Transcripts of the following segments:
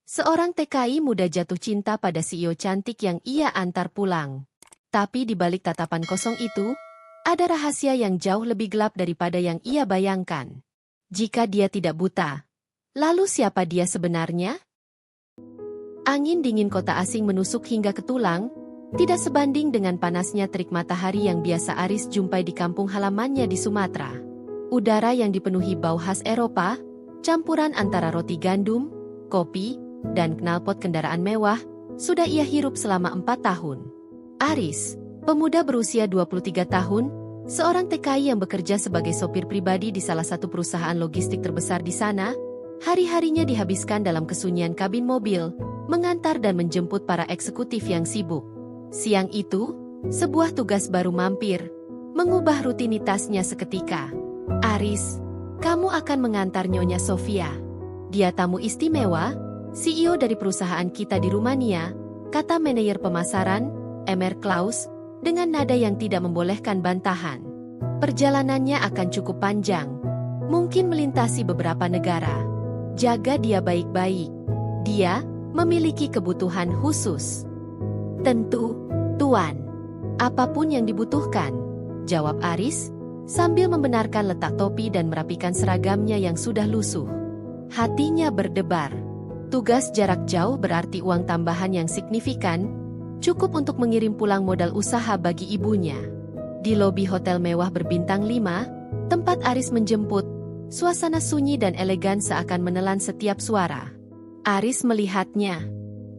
Seorang TKI muda jatuh cinta pada CEO cantik yang ia antar pulang. Tapi di balik tatapan kosong itu, ada rahasia yang jauh lebih gelap daripada yang ia bayangkan. Jika dia tidak buta, lalu siapa dia sebenarnya? Angin dingin kota asing menusuk hingga ke tulang, tidak sebanding dengan panasnya terik matahari yang biasa Aris jumpai di kampung halamannya di Sumatera. Udara yang dipenuhi bau khas Eropa, campuran antara roti gandum, kopi, dan knalpot kendaraan mewah, sudah ia hirup selama 4 tahun. Aris, pemuda berusia 23 tahun, seorang TKI yang bekerja sebagai sopir pribadi di salah satu perusahaan logistik terbesar di sana, hari-harinya dihabiskan dalam kesunyian kabin mobil, mengantar dan menjemput para eksekutif yang sibuk. Siang itu, sebuah tugas baru mampir, mengubah rutinitasnya seketika. Aris, kamu akan mengantar Nyonya Sofia. Dia tamu istimewa, CEO dari perusahaan kita di Rumania, kata manajer pemasaran, Emer Klaus, dengan nada yang tidak membolehkan bantahan. Perjalanannya akan cukup panjang, mungkin melintasi beberapa negara. Jaga dia baik-baik. Dia memiliki kebutuhan khusus. Tentu, Tuan. Apapun yang dibutuhkan, jawab Aris, sambil membenarkan letak topi dan merapikan seragamnya yang sudah lusuh. Hatinya berdebar. Tugas jarak jauh berarti uang tambahan yang signifikan, cukup untuk mengirim pulang modal usaha bagi ibunya. Di lobi hotel mewah berbintang 5, tempat Aris menjemput, suasana sunyi dan elegan seakan menelan setiap suara. Aris melihatnya,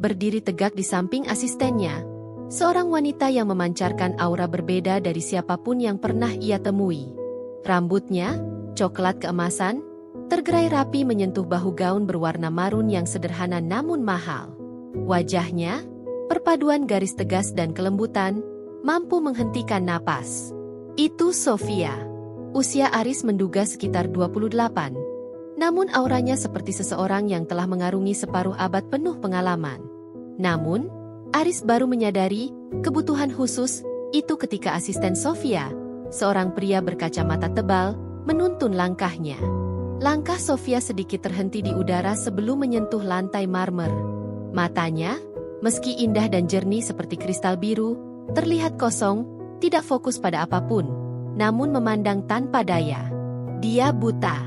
berdiri tegak di samping asistennya, seorang wanita yang memancarkan aura berbeda dari siapapun yang pernah ia temui. Rambutnya, coklat keemasan, tergerai rapi menyentuh bahu gaun berwarna marun yang sederhana namun mahal. Wajahnya, perpaduan garis tegas dan kelembutan, mampu menghentikan napas. Itu Sofia. Usia Aris menduga sekitar 28. Namun auranya seperti seseorang yang telah mengarungi separuh abad penuh pengalaman. Namun, Aris baru menyadari kebutuhan khusus itu ketika asisten Sofia, seorang pria berkacamata tebal, menuntun langkahnya. Langkah Sofia sedikit terhenti di udara sebelum menyentuh lantai marmer. Matanya, meski indah dan jernih seperti kristal biru, terlihat kosong, tidak fokus pada apapun, namun memandang tanpa daya. Dia buta.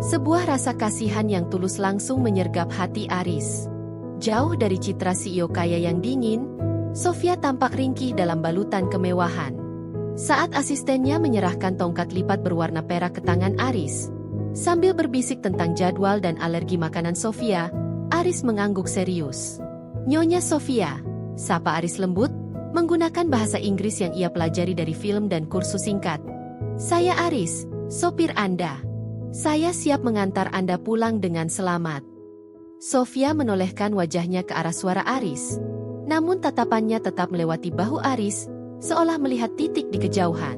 Sebuah rasa kasihan yang tulus langsung menyergap hati Aris. Jauh dari citra CEO kaya yang dingin, Sofia tampak ringkih dalam balutan kemewahan. Saat asistennya menyerahkan tongkat lipat berwarna perak ke tangan Aris, sambil berbisik tentang jadwal dan alergi makanan Sofia, Aris mengangguk serius. Nyonya Sofia, sapa Aris lembut, menggunakan bahasa Inggris yang ia pelajari dari film dan kursus singkat. Saya Aris, sopir Anda. Saya siap mengantar Anda pulang dengan selamat. Sofia menolehkan wajahnya ke arah suara Aris, namun tatapannya tetap melewati bahu Aris, seolah melihat titik di kejauhan.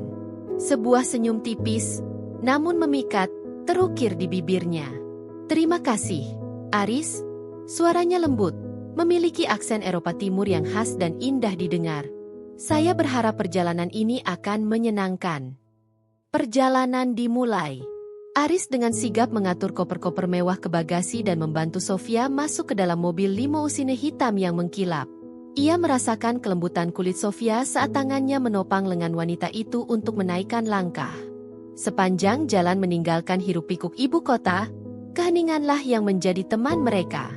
Sebuah senyum tipis, namun memikat, terukir di bibirnya. Terima kasih, Aris. Suaranya lembut, memiliki aksen Eropa Timur yang khas dan indah didengar. Saya berharap perjalanan ini akan menyenangkan. Perjalanan dimulai. Aris dengan sigap mengatur koper-koper mewah ke bagasi dan membantu Sofia masuk ke dalam mobil limousine hitam yang mengkilap. Ia merasakan kelembutan kulit Sofia saat tangannya menopang lengan wanita itu untuk menaikkan langkah. Sepanjang jalan meninggalkan hiruk-pikuk ibu kota, keheninganlah yang menjadi teman mereka.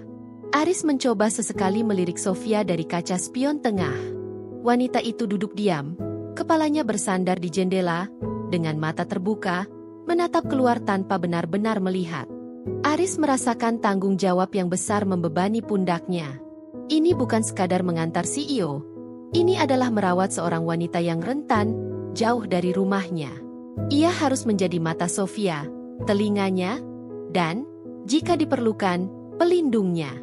Aris mencoba sesekali melirik Sofia dari kaca spion tengah. Wanita itu duduk diam, kepalanya bersandar di jendela, dengan mata terbuka, menatap keluar tanpa benar-benar melihat. Aris merasakan tanggung jawab yang besar membebani pundaknya. Ini bukan sekadar mengantar CEO, ini adalah merawat seorang wanita yang rentan, jauh dari rumahnya. Ia harus menjadi mata Sofia, telinganya, dan, jika diperlukan, pelindungnya.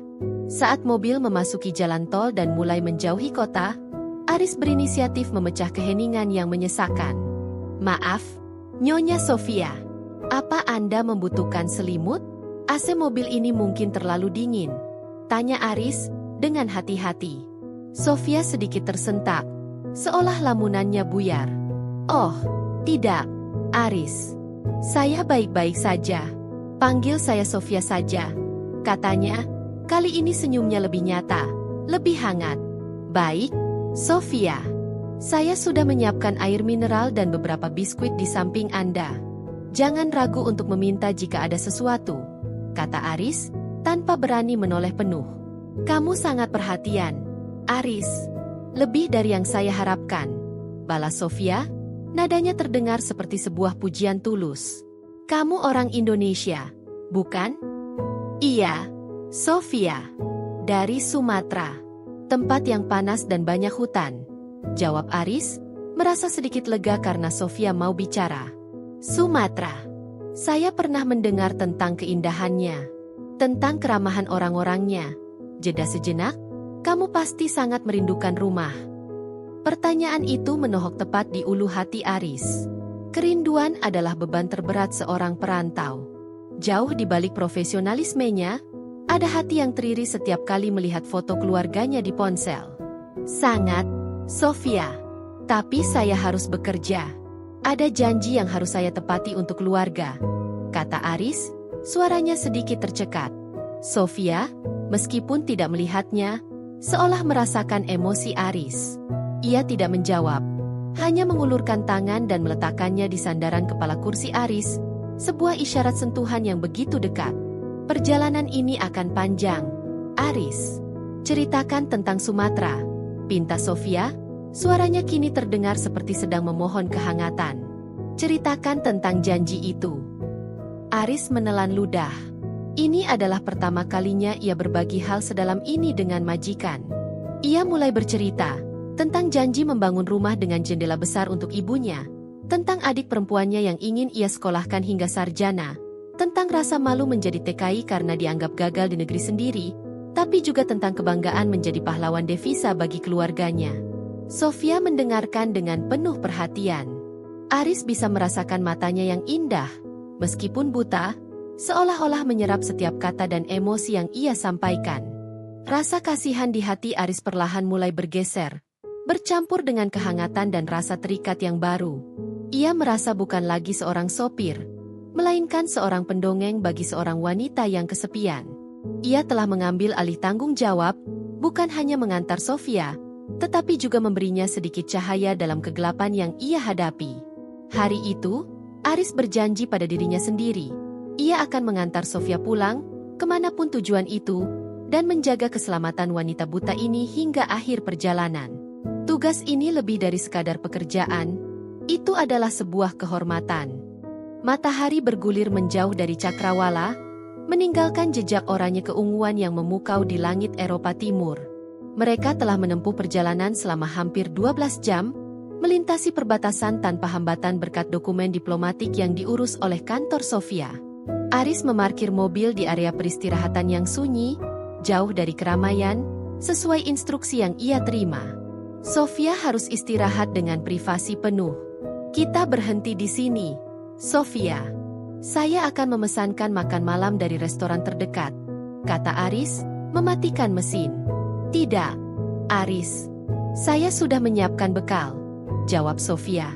Saat mobil memasuki jalan tol dan mulai menjauhi kota, Aris berinisiatif memecah keheningan yang menyesakan. Maaf, Nyonya Sofia, apa Anda membutuhkan selimut? AC mobil ini mungkin terlalu dingin, tanya Aris, dengan hati-hati. Sofia sedikit tersentak, seolah lamunannya buyar. Oh, tidak. Aris, saya baik-baik saja. Panggil saya Sofia saja, katanya, Kali ini senyumnya lebih nyata, lebih hangat. Baik, Sofia. Saya sudah menyiapkan air mineral dan beberapa biskuit di samping Anda. Jangan ragu untuk meminta jika ada sesuatu, kata Aris, tanpa berani menoleh penuh. Kamu sangat perhatian, Aris. Lebih dari yang saya harapkan, balas Sofia. Nadanya terdengar seperti sebuah pujian tulus. Kamu orang Indonesia, bukan? Iya, Sofia. Dari Sumatera. Tempat yang panas dan banyak hutan, jawab Aris, merasa sedikit lega karena Sofia mau bicara. Sumatera. Saya pernah mendengar tentang keindahannya, tentang keramahan orang-orangnya. Jeda sejenak, kamu pasti sangat merindukan rumah. Pertanyaan itu menohok tepat di ulu hati Aris. Kerinduan adalah beban terberat seorang perantau. Jauh di balik profesionalismenya, ada hati yang teriri setiap kali melihat foto keluarganya di ponsel. Sangat, Sofia. Tapi saya harus bekerja. Ada janji yang harus saya tepati untuk keluarga, kata Aris, suaranya sedikit tercekat. Sofia, meskipun tidak melihatnya, seolah merasakan emosi Aris. Ia tidak menjawab, hanya mengulurkan tangan dan meletakkannya di sandaran kepala kursi Aris, sebuah isyarat sentuhan yang begitu dekat. Perjalanan ini akan panjang, Aris. Ceritakan tentang Sumatera, pinta Sofia, suaranya kini terdengar seperti sedang memohon kehangatan. Ceritakan tentang janji itu. Aris menelan ludah. Ini adalah pertama kalinya ia berbagi hal sedalam ini dengan majikan. Ia mulai bercerita tentang janji membangun rumah dengan jendela besar untuk ibunya, tentang adik perempuannya yang ingin ia sekolahkan hingga sarjana, tentang rasa malu menjadi TKI karena dianggap gagal di negeri sendiri, tapi juga tentang kebanggaan menjadi pahlawan devisa bagi keluarganya. Sofia mendengarkan dengan penuh perhatian. Aris bisa merasakan matanya yang indah, meskipun buta, seolah-olah menyerap setiap kata dan emosi yang ia sampaikan. Rasa kasihan di hati Aris perlahan mulai bergeser, bercampur dengan kehangatan dan rasa terikat yang baru. Ia merasa bukan lagi seorang sopir, melainkan seorang pendongeng bagi seorang wanita yang kesepian. Ia telah mengambil alih tanggung jawab, bukan hanya mengantar Sofia, tetapi juga memberinya sedikit cahaya dalam kegelapan yang ia hadapi. Hari itu, Aris berjanji pada dirinya sendiri. Ia akan mengantar Sofia pulang, kemanapun tujuan itu, dan menjaga keselamatan wanita buta ini hingga akhir perjalanan. Tugas ini lebih dari sekadar pekerjaan, itu adalah sebuah kehormatan. Matahari bergulir menjauh dari cakrawala, meninggalkan jejak oranye keunguan yang memukau di langit Eropa Timur. Mereka telah menempuh perjalanan selama hampir 12 jam, melintasi perbatasan tanpa hambatan berkat dokumen diplomatik yang diurus oleh kantor Sofia. Aris memarkir mobil di area peristirahatan yang sunyi, jauh dari keramaian, sesuai instruksi yang ia terima. Sofia harus istirahat dengan privasi penuh. Kita berhenti di sini, Sofia. Saya akan memesankan makan malam dari restoran terdekat, kata Aris, mematikan mesin. Tidak, Aris. Saya sudah menyiapkan bekal, jawab Sofia.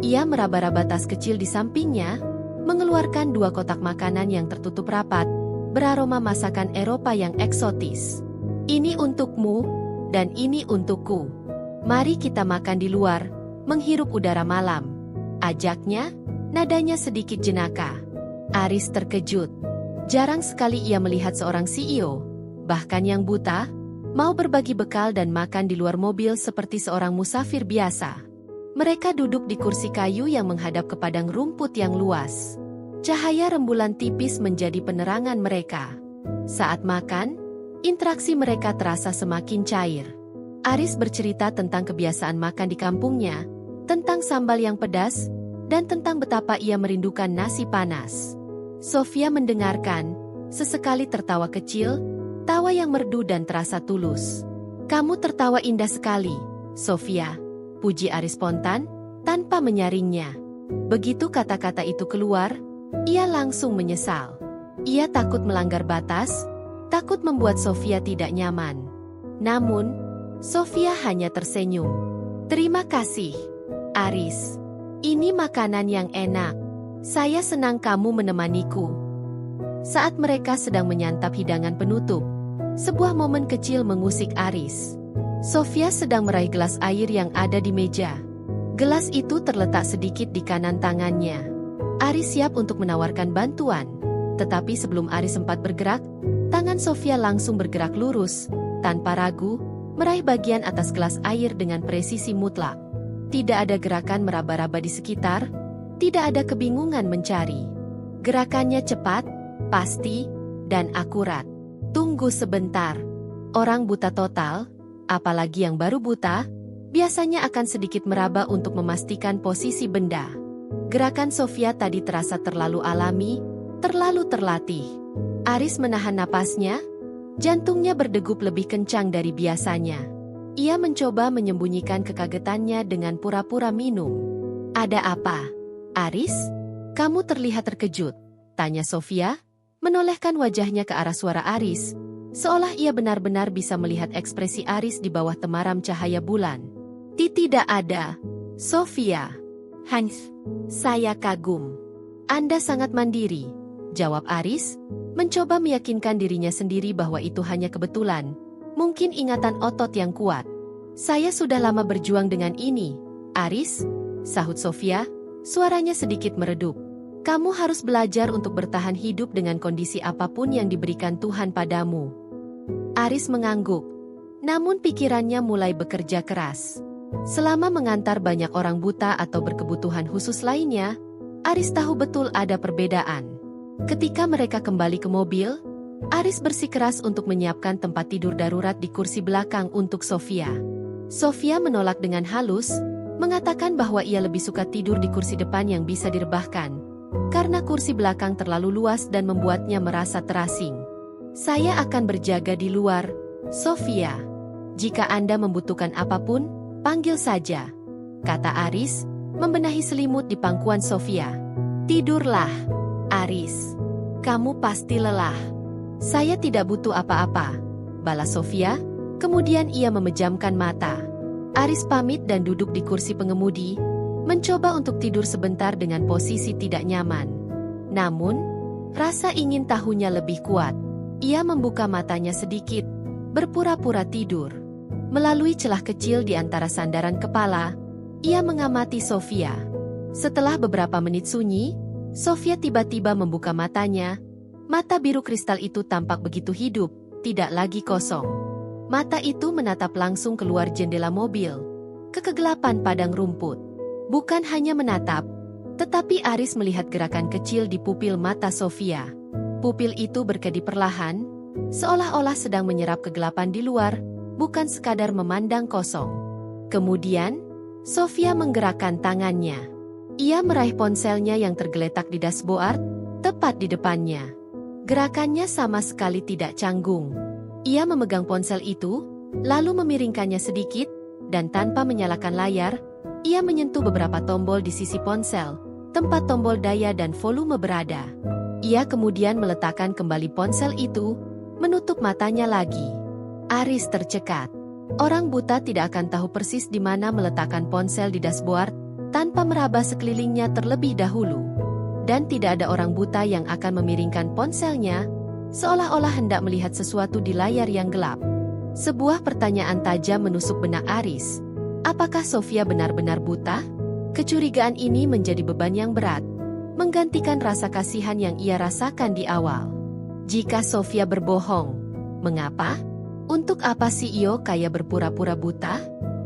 Ia meraba-raba tas kecil di sampingnya, mengeluarkan 2 kotak makanan yang tertutup rapat, beraroma masakan Eropa yang eksotis. Ini untukmu, dan ini untukku. Mari kita makan di luar, menghirup udara malam, ajaknya, nadanya sedikit jenaka. Aris terkejut. Jarang sekali ia melihat seorang CEO, bahkan yang buta, mau berbagi bekal dan makan di luar mobil seperti seorang musafir biasa. Mereka duduk di kursi kayu yang menghadap ke padang rumput yang luas. Cahaya rembulan tipis menjadi penerangan mereka. Saat makan, interaksi mereka terasa semakin cair. Aris bercerita tentang kebiasaan makan di kampungnya, tentang sambal yang pedas, dan tentang betapa ia merindukan nasi panas. Sofia mendengarkan, sesekali tertawa kecil, tawa yang merdu dan terasa tulus. Kamu tertawa indah sekali, Sofia, puji Aris spontan, tanpa menyaringnya. Begitu kata-kata itu keluar, ia langsung menyesal. Ia takut melanggar batas, takut membuat Sofia tidak nyaman. Namun, Sofia hanya tersenyum. Terima kasih, Aris. Ini makanan yang enak. Saya senang kamu menemaniku. Saat mereka sedang menyantap hidangan penutup, Sebuah momen kecil mengusik Aris. Sofia sedang meraih gelas air yang ada di meja. Gelas itu terletak sedikit di kanan tangannya. Aris siap untuk menawarkan bantuan. Tetapi sebelum Aris sempat bergerak, tangan Sofia langsung bergerak lurus, tanpa ragu, meraih bagian atas gelas air dengan presisi mutlak. Tidak ada gerakan meraba-raba di sekitar, tidak ada kebingungan mencari. Gerakannya cepat, pasti, dan akurat. Tunggu sebentar. Orang buta total, apalagi yang baru buta, biasanya akan sedikit meraba untuk memastikan posisi benda. Gerakan Sofia tadi terasa terlalu alami, terlalu terlatih. Aris menahan napasnya, jantungnya berdegup lebih kencang dari biasanya. Ia mencoba menyembunyikan kekagetannya dengan pura-pura minum. Ada apa? Aris? Kamu terlihat terkejut, tanya Sofia, menolehkan wajahnya ke arah suara Aris, seolah ia benar-benar bisa melihat ekspresi Aris di bawah temaram cahaya bulan. Tidak ada, Sofia. Hans, saya kagum. Anda sangat mandiri, jawab Aris, mencoba meyakinkan dirinya sendiri bahwa itu hanya kebetulan, mungkin ingatan otot yang kuat. Saya sudah lama berjuang dengan ini, Aris, sahut Sofia, suaranya sedikit meredup. Kamu harus belajar untuk bertahan hidup dengan kondisi apapun yang diberikan Tuhan padamu. Aris mengangguk, namun pikirannya mulai bekerja keras. Selama mengantar banyak orang buta atau berkebutuhan khusus lainnya, Aris tahu betul ada perbedaan. Ketika mereka kembali ke mobil, Aris bersikeras untuk menyiapkan tempat tidur darurat di kursi belakang untuk Sofia. Sofia menolak dengan halus, mengatakan bahwa ia lebih suka tidur di kursi depan yang bisa direbahkan, karena kursi belakang terlalu luas dan membuatnya merasa terasing. Saya akan berjaga di luar, Sofia. Jika Anda membutuhkan apapun, panggil saja, kata Aris, membenahi selimut di pangkuan Sofia. Tidurlah, Aris. Kamu pasti lelah. Saya tidak butuh apa-apa, balas Sofia, kemudian ia memejamkan mata. Aris pamit dan duduk di kursi pengemudi, mencoba untuk tidur sebentar dengan posisi tidak nyaman. Namun, rasa ingin tahunya lebih kuat. Ia membuka matanya sedikit, berpura-pura tidur. Melalui celah kecil di antara sandaran kepala, ia mengamati Sofia. Setelah beberapa menit sunyi, Sofia tiba-tiba membuka matanya. Mata biru kristal itu tampak begitu hidup, tidak lagi kosong. Mata itu menatap langsung keluar jendela mobil, ke kegelapan padang rumput. Bukan hanya menatap, tetapi Aris melihat gerakan kecil di pupil mata Sofia. Pupil itu berkedip perlahan, seolah-olah sedang menyerap kegelapan di luar, bukan sekadar memandang kosong. Kemudian, Sofia menggerakkan tangannya. Ia meraih ponselnya yang tergeletak di dashboard, tepat di depannya. Gerakannya sama sekali tidak canggung. Ia memegang ponsel itu, lalu memiringkannya sedikit, dan tanpa menyalakan layar, ia menyentuh beberapa tombol di sisi ponsel, tempat tombol daya dan volume berada. Ia kemudian meletakkan kembali ponsel itu, menutup matanya lagi. Aris tercekat. Orang buta tidak akan tahu persis di mana meletakkan ponsel di dashboard, tanpa meraba sekelilingnya terlebih dahulu. Dan tidak ada orang buta yang akan memiringkan ponselnya, seolah-olah hendak melihat sesuatu di layar yang gelap. Sebuah pertanyaan tajam menusuk benak Aris. Apakah Sofia benar-benar buta? Kecurigaan ini menjadi beban yang berat, menggantikan rasa kasihan yang ia rasakan di awal. Jika Sofia berbohong, mengapa? Untuk apa CEO kaya berpura-pura buta?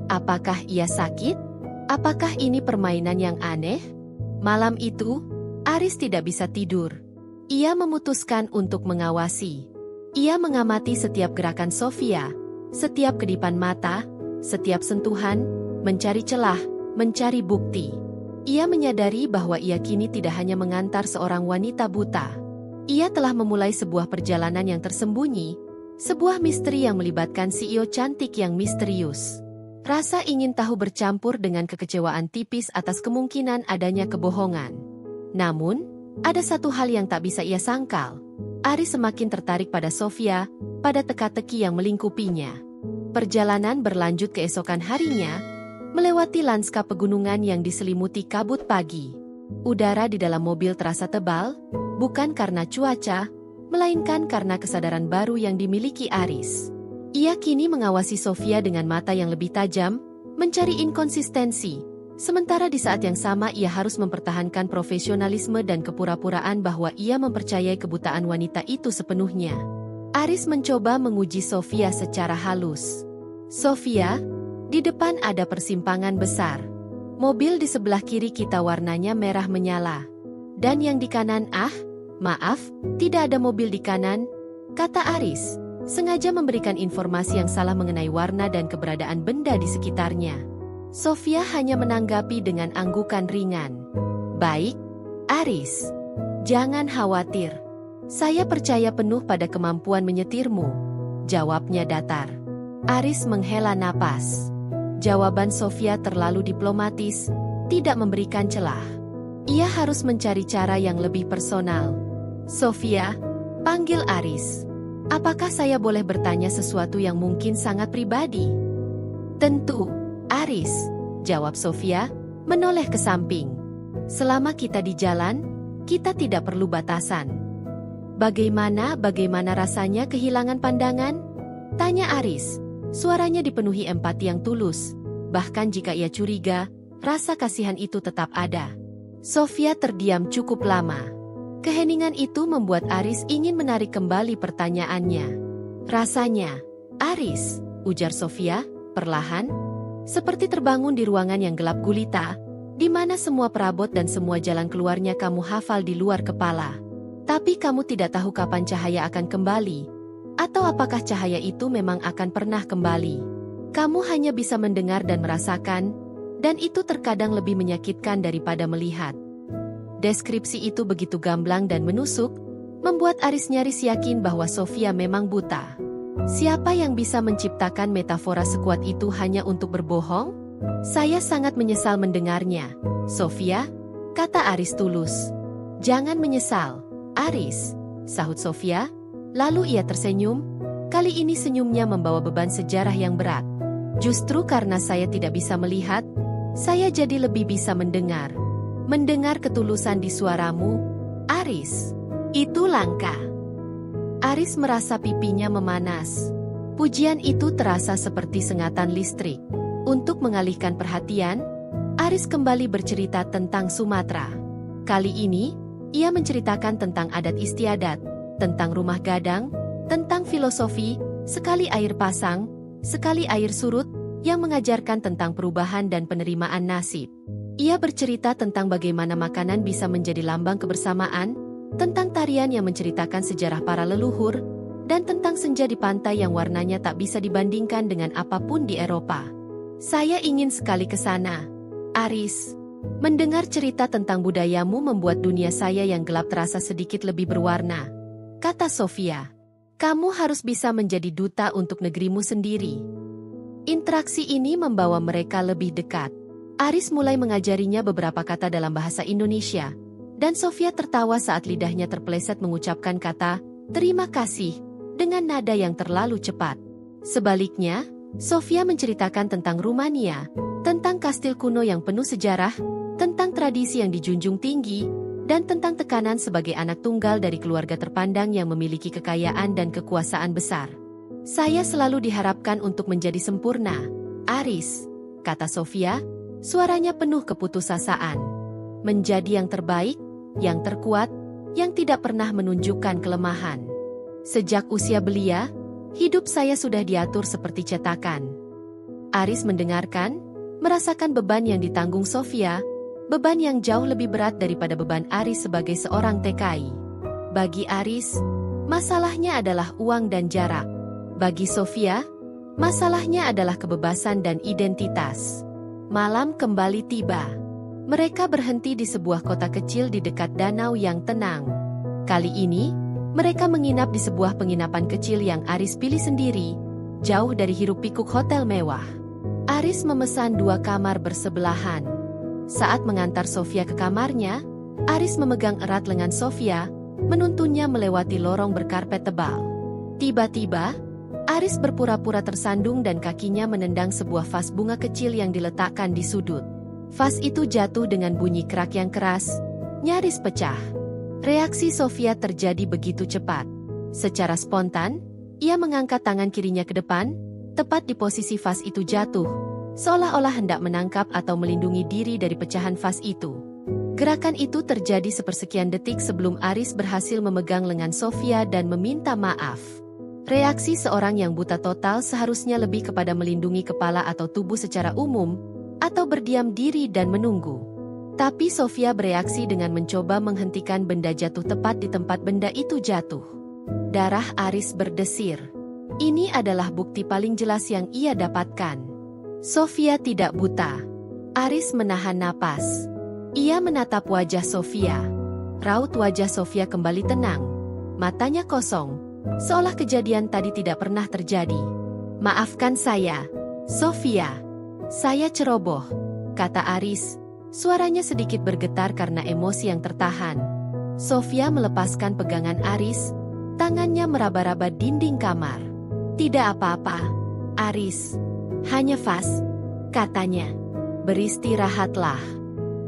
Apakah ia sakit? Apakah ini permainan yang aneh? Malam itu, Aris tidak bisa tidur. Ia memutuskan untuk mengawasi. Ia mengamati setiap gerakan Sofia, setiap kedipan mata, setiap sentuhan, mencari celah, mencari bukti. Ia menyadari bahwa ia kini tidak hanya mengantar seorang wanita buta. Ia telah memulai sebuah perjalanan yang tersembunyi, sebuah misteri yang melibatkan CEO cantik yang misterius. Rasa ingin tahu bercampur dengan kekecewaan tipis atas kemungkinan adanya kebohongan. Namun, ada satu hal yang tak bisa ia sangkal. Aris semakin tertarik pada Sofia, pada teka-teki yang melingkupinya. Perjalanan berlanjut keesokan harinya, melewati lanskap pegunungan yang diselimuti kabut pagi. Udara di dalam mobil terasa tebal, bukan karena cuaca, melainkan karena kesadaran baru yang dimiliki Aris. Ia kini mengawasi Sofia dengan mata yang lebih tajam, mencari inkonsistensi, sementara di saat yang sama ia harus mempertahankan profesionalisme dan kepura-puraan bahwa ia mempercayai kebutaan wanita itu sepenuhnya. Aris mencoba menguji Sofia secara halus. Sofia, di depan ada persimpangan besar. Mobil di sebelah kiri kita warnanya merah menyala. Dan yang di kanan maaf, tidak ada mobil di kanan, kata Aris, sengaja memberikan informasi yang salah mengenai warna dan keberadaan benda di sekitarnya. Sofia hanya menanggapi dengan anggukan ringan. Baik, Aris. Jangan khawatir. Saya percaya penuh pada kemampuan menyetirmu, jawabnya datar. Aris menghela napas. Jawaban Sofia terlalu diplomatis, tidak memberikan celah. Ia harus mencari cara yang lebih personal. Sofia, panggil Aris. Apakah saya boleh bertanya sesuatu yang mungkin sangat pribadi? Tentu, Aris, jawab Sofia, menoleh ke samping. Selama kita di jalan, kita tidak perlu batasan. Bagaimana rasanya kehilangan pandangan? Tanya Aris. Suaranya dipenuhi empati yang tulus. Bahkan jika ia curiga, rasa kasihan itu tetap ada. Sofia terdiam cukup lama. Keheningan itu membuat Aris ingin menarik kembali pertanyaannya. Rasanya, Aris, ujar Sofia, perlahan, seperti terbangun di ruangan yang gelap gulita, di mana semua perabot dan semua jalan keluarnya kamu hafal di luar kepala. Tapi kamu tidak tahu kapan cahaya akan kembali, atau apakah cahaya itu memang akan pernah kembali. Kamu hanya bisa mendengar dan merasakan, dan itu terkadang lebih menyakitkan daripada melihat. Deskripsi itu begitu gamblang dan menusuk, membuat Aris nyaris yakin bahwa Sofia memang buta. Siapa yang bisa menciptakan metafora sekuat itu hanya untuk berbohong? Saya sangat menyesal mendengarnya, Sofia, kata Aris tulus. Jangan menyesal, Aris, sahut Sofia, lalu ia tersenyum. Kali ini senyumnya membawa beban sejarah yang berat. Justru karena saya tidak bisa melihat, saya jadi lebih bisa mendengar. Mendengar ketulusan di suaramu, Aris. Itu langka. Aris merasa pipinya memanas. Pujian itu terasa seperti sengatan listrik. Untuk mengalihkan perhatian, Aris kembali bercerita tentang Sumatera. Kali ini, ia menceritakan tentang adat istiadat, tentang rumah gadang, tentang filosofi, sekali air pasang, sekali air surut, yang mengajarkan tentang perubahan dan penerimaan nasib. Ia bercerita tentang bagaimana makanan bisa menjadi lambang kebersamaan, tentang tarian yang menceritakan sejarah para leluhur, dan tentang senja di pantai yang warnanya tak bisa dibandingkan dengan apapun di Eropa. Saya ingin sekali ke sana, Aris. Mendengar cerita tentang budayamu membuat dunia saya yang gelap terasa sedikit lebih berwarna, kata Sofia. Kamu harus bisa menjadi duta untuk negerimu sendiri. Interaksi ini membawa mereka lebih dekat. Aris mulai mengajarinya beberapa kata dalam bahasa Indonesia, dan Sofia tertawa saat lidahnya terpeleset mengucapkan kata, terima kasih, dengan nada yang terlalu cepat. Sebaliknya, Sofia menceritakan tentang Rumania, tentang kastil kuno yang penuh sejarah, tentang tradisi yang dijunjung tinggi, dan tentang tekanan sebagai anak tunggal dari keluarga terpandang yang memiliki kekayaan dan kekuasaan besar. Saya selalu diharapkan untuk menjadi sempurna, Aris, kata Sofia, suaranya penuh keputusasaan. Menjadi yang terbaik, yang terkuat, yang tidak pernah menunjukkan kelemahan. Sejak usia belia, hidup saya sudah diatur seperti cetakan. Aris mendengarkan, merasakan beban yang ditanggung Sofia, beban yang jauh lebih berat daripada beban Aris sebagai seorang TKI. Bagi Aris, masalahnya adalah uang dan jarak. Bagi Sofia, masalahnya adalah kebebasan dan identitas. Malam kembali tiba. Mereka berhenti di sebuah kota kecil di dekat danau yang tenang. Kali ini, mereka menginap di sebuah penginapan kecil yang Aris pilih sendiri, jauh dari hiruk-pikuk hotel mewah. Aris memesan 2 kamar bersebelahan. Saat mengantar Sofia ke kamarnya, Aris memegang erat lengan Sofia, menuntunnya melewati lorong berkarpet tebal. Tiba-tiba, Aris berpura-pura tersandung dan kakinya menendang sebuah vas bunga kecil yang diletakkan di sudut. Vas itu jatuh dengan bunyi kerak yang keras, nyaris pecah. Reaksi Sofia terjadi begitu cepat. Secara spontan, ia mengangkat tangan kirinya ke depan, tepat di posisi vas itu jatuh, seolah-olah hendak menangkap atau melindungi diri dari pecahan vas itu. Gerakan itu terjadi sepersekian detik sebelum Aris berhasil memegang lengan Sofia dan meminta maaf. Reaksi seorang yang buta total seharusnya lebih kepada melindungi kepala atau tubuh secara umum, atau berdiam diri dan menunggu. Tapi Sofia bereaksi dengan mencoba menghentikan benda jatuh tepat di tempat benda itu jatuh. Darah Aris berdesir. Ini adalah bukti paling jelas yang ia dapatkan. Sofia tidak buta. Aris menahan napas. Ia menatap wajah Sofia. Raut wajah Sofia kembali tenang. Matanya kosong, seolah kejadian tadi tidak pernah terjadi. Maafkan saya, Sofia. Saya ceroboh, kata Aris. Suaranya sedikit bergetar karena emosi yang tertahan. Sofia melepaskan pegangan Aris, tangannya meraba-raba dinding kamar. Tidak apa-apa, Aris. Hanya vas, katanya. Beristirahatlah.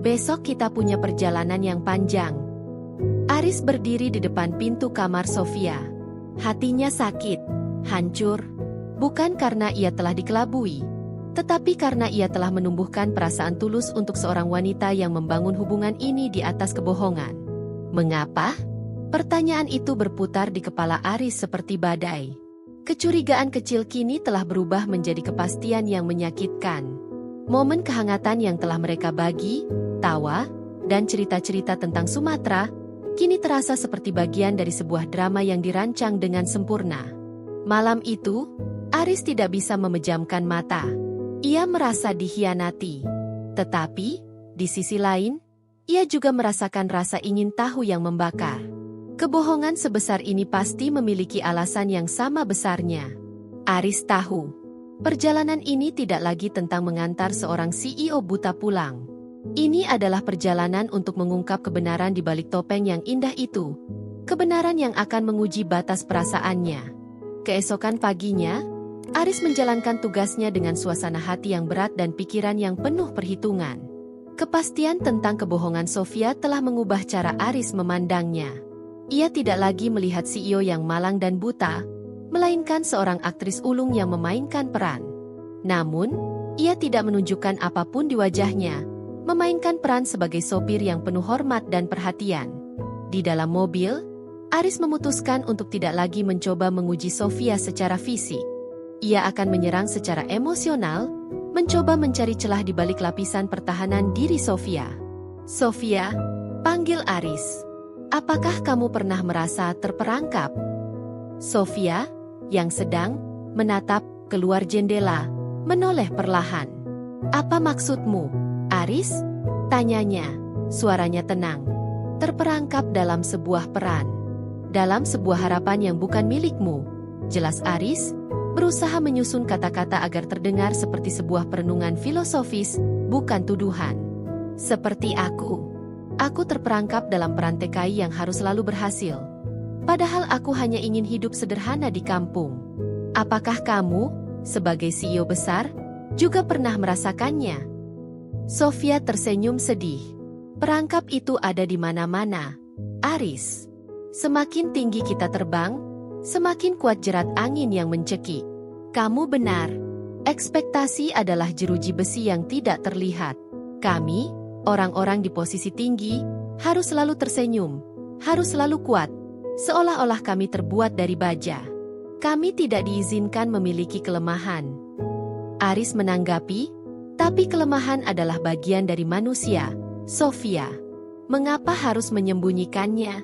Besok kita punya perjalanan yang panjang. Aris berdiri di depan pintu kamar Sofia. Hatinya sakit, hancur. Bukan karena ia telah dikelabui, tetapi karena ia telah menumbuhkan perasaan tulus untuk seorang wanita yang membangun hubungan ini di atas kebohongan. Mengapa? Pertanyaan itu berputar di kepala Aris seperti badai. Kecurigaan kecil kini telah berubah menjadi kepastian yang menyakitkan. Momen kehangatan yang telah mereka bagi, tawa, dan cerita-cerita tentang Sumatera, kini terasa seperti bagian dari sebuah drama yang dirancang dengan sempurna. Malam itu, Aris tidak bisa memejamkan mata. Ia merasa dikhianati. Tetapi, di sisi lain, ia juga merasakan rasa ingin tahu yang membakar. Kebohongan sebesar ini pasti memiliki alasan yang sama besarnya. Aris tahu. Perjalanan ini tidak lagi tentang mengantar seorang CEO buta pulang. Ini adalah perjalanan untuk mengungkap kebenaran di balik topeng yang indah itu. Kebenaran yang akan menguji batas perasaannya. Keesokan paginya, Aris menjalankan tugasnya dengan suasana hati yang berat dan pikiran yang penuh perhitungan. Kepastian tentang kebohongan Sofia telah mengubah cara Aris memandangnya. Ia tidak lagi melihat CEO yang malang dan buta, melainkan seorang aktris ulung yang memainkan peran. Namun, ia tidak menunjukkan apapun di wajahnya, memainkan peran sebagai sopir yang penuh hormat dan perhatian. Di dalam mobil, Aris memutuskan untuk tidak lagi mencoba menguji Sofia secara fisik. Ia akan menyerang secara emosional, mencoba mencari celah di balik lapisan pertahanan diri Sofia. Sofia, panggil Aris. Apakah kamu pernah merasa terperangkap? Sofia, yang sedang menatap keluar jendela, menoleh perlahan. Apa maksudmu, Aris? Tanyanya, suaranya tenang. Terperangkap dalam sebuah peran. Dalam sebuah harapan yang bukan milikmu. Jelas Aris, berusaha menyusun kata-kata agar terdengar seperti sebuah perenungan filosofis, bukan tuduhan. Seperti aku. Aku terperangkap dalam peran TKI yang harus selalu berhasil. Padahal aku hanya ingin hidup sederhana di kampung. Apakah kamu, sebagai CEO besar, juga pernah merasakannya? Sofia tersenyum sedih. Perangkap itu ada di mana-mana, Aris. Semakin tinggi kita terbang, semakin kuat jerat angin yang mencekik. Kamu benar. Ekspektasi adalah jeruji besi yang tidak terlihat. Kami, orang-orang di posisi tinggi, harus selalu tersenyum, harus selalu kuat. Seolah-olah kami terbuat dari baja. Kami tidak diizinkan memiliki kelemahan. Aris menanggapi, tapi kelemahan adalah bagian dari manusia, Sofia. Mengapa harus menyembunyikannya?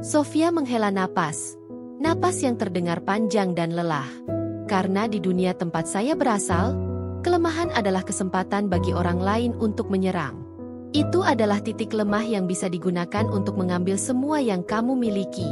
Sofia menghela napas. Napas yang terdengar panjang dan lelah. Karena di dunia tempat saya berasal, kelemahan adalah kesempatan bagi orang lain untuk menyerang. Itu adalah titik lemah yang bisa digunakan untuk mengambil semua yang kamu miliki.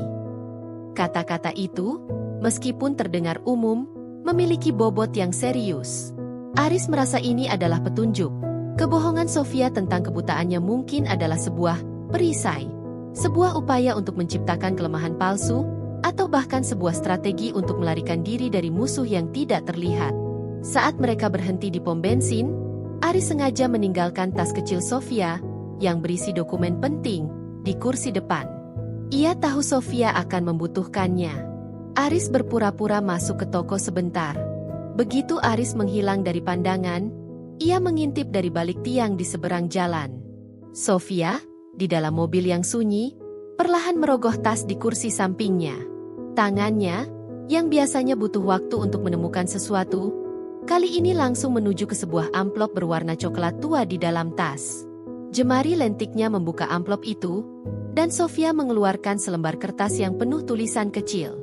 Kata-kata itu, meskipun terdengar umum, memiliki bobot yang serius. Aris merasa ini adalah petunjuk. Kebohongan Sofia tentang kebutaannya mungkin adalah sebuah perisai. Sebuah upaya untuk menciptakan kelemahan palsu, atau bahkan sebuah strategi untuk melarikan diri dari musuh yang tidak terlihat. Saat mereka berhenti di pom bensin, Aris sengaja meninggalkan tas kecil Sofia, yang berisi dokumen penting, di kursi depan. Ia tahu Sofia akan membutuhkannya. Aris berpura-pura masuk ke toko sebentar. Begitu Aris menghilang dari pandangan, ia mengintip dari balik tiang di seberang jalan. Sofia, di dalam mobil yang sunyi, perlahan merogoh tas di kursi sampingnya. Tangannya, yang biasanya butuh waktu untuk menemukan sesuatu, kali ini langsung menuju ke sebuah amplop berwarna coklat tua di dalam tas. Jemari lentiknya membuka amplop itu, dan Sofia mengeluarkan selembar kertas yang penuh tulisan kecil.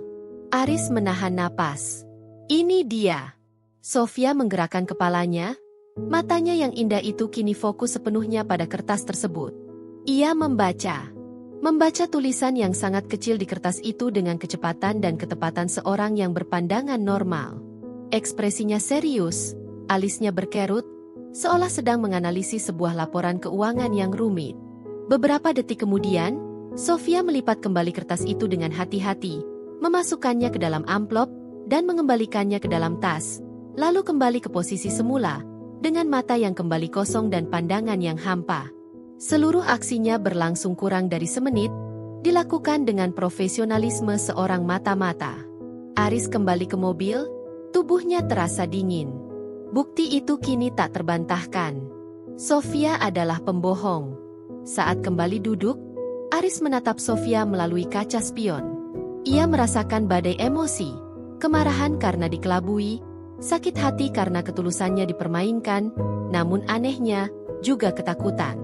Aris menahan napas. Ini dia. Sofia menggerakkan kepalanya, matanya yang indah itu kini fokus sepenuhnya pada kertas tersebut. Ia membaca tulisan yang sangat kecil di kertas itu dengan kecepatan dan ketepatan seorang yang berpandangan normal. Ekspresinya serius, alisnya berkerut, seolah sedang menganalisis sebuah laporan keuangan yang rumit. Beberapa detik kemudian, Sofia melipat kembali kertas itu dengan hati-hati, memasukkannya ke dalam amplop, dan mengembalikannya ke dalam tas, lalu kembali ke posisi semula, dengan mata yang kembali kosong dan pandangan yang hampa. Seluruh aksinya berlangsung kurang dari semenit, dilakukan dengan profesionalisme seorang mata-mata. Aris kembali ke mobil, tubuhnya terasa dingin. Bukti itu kini tak terbantahkan. Sofia adalah pembohong. Saat kembali duduk, Aris menatap Sofia melalui kaca spion. Ia merasakan badai emosi, kemarahan karena dikelabui, sakit hati karena ketulusannya dipermainkan, namun anehnya, juga ketakutan.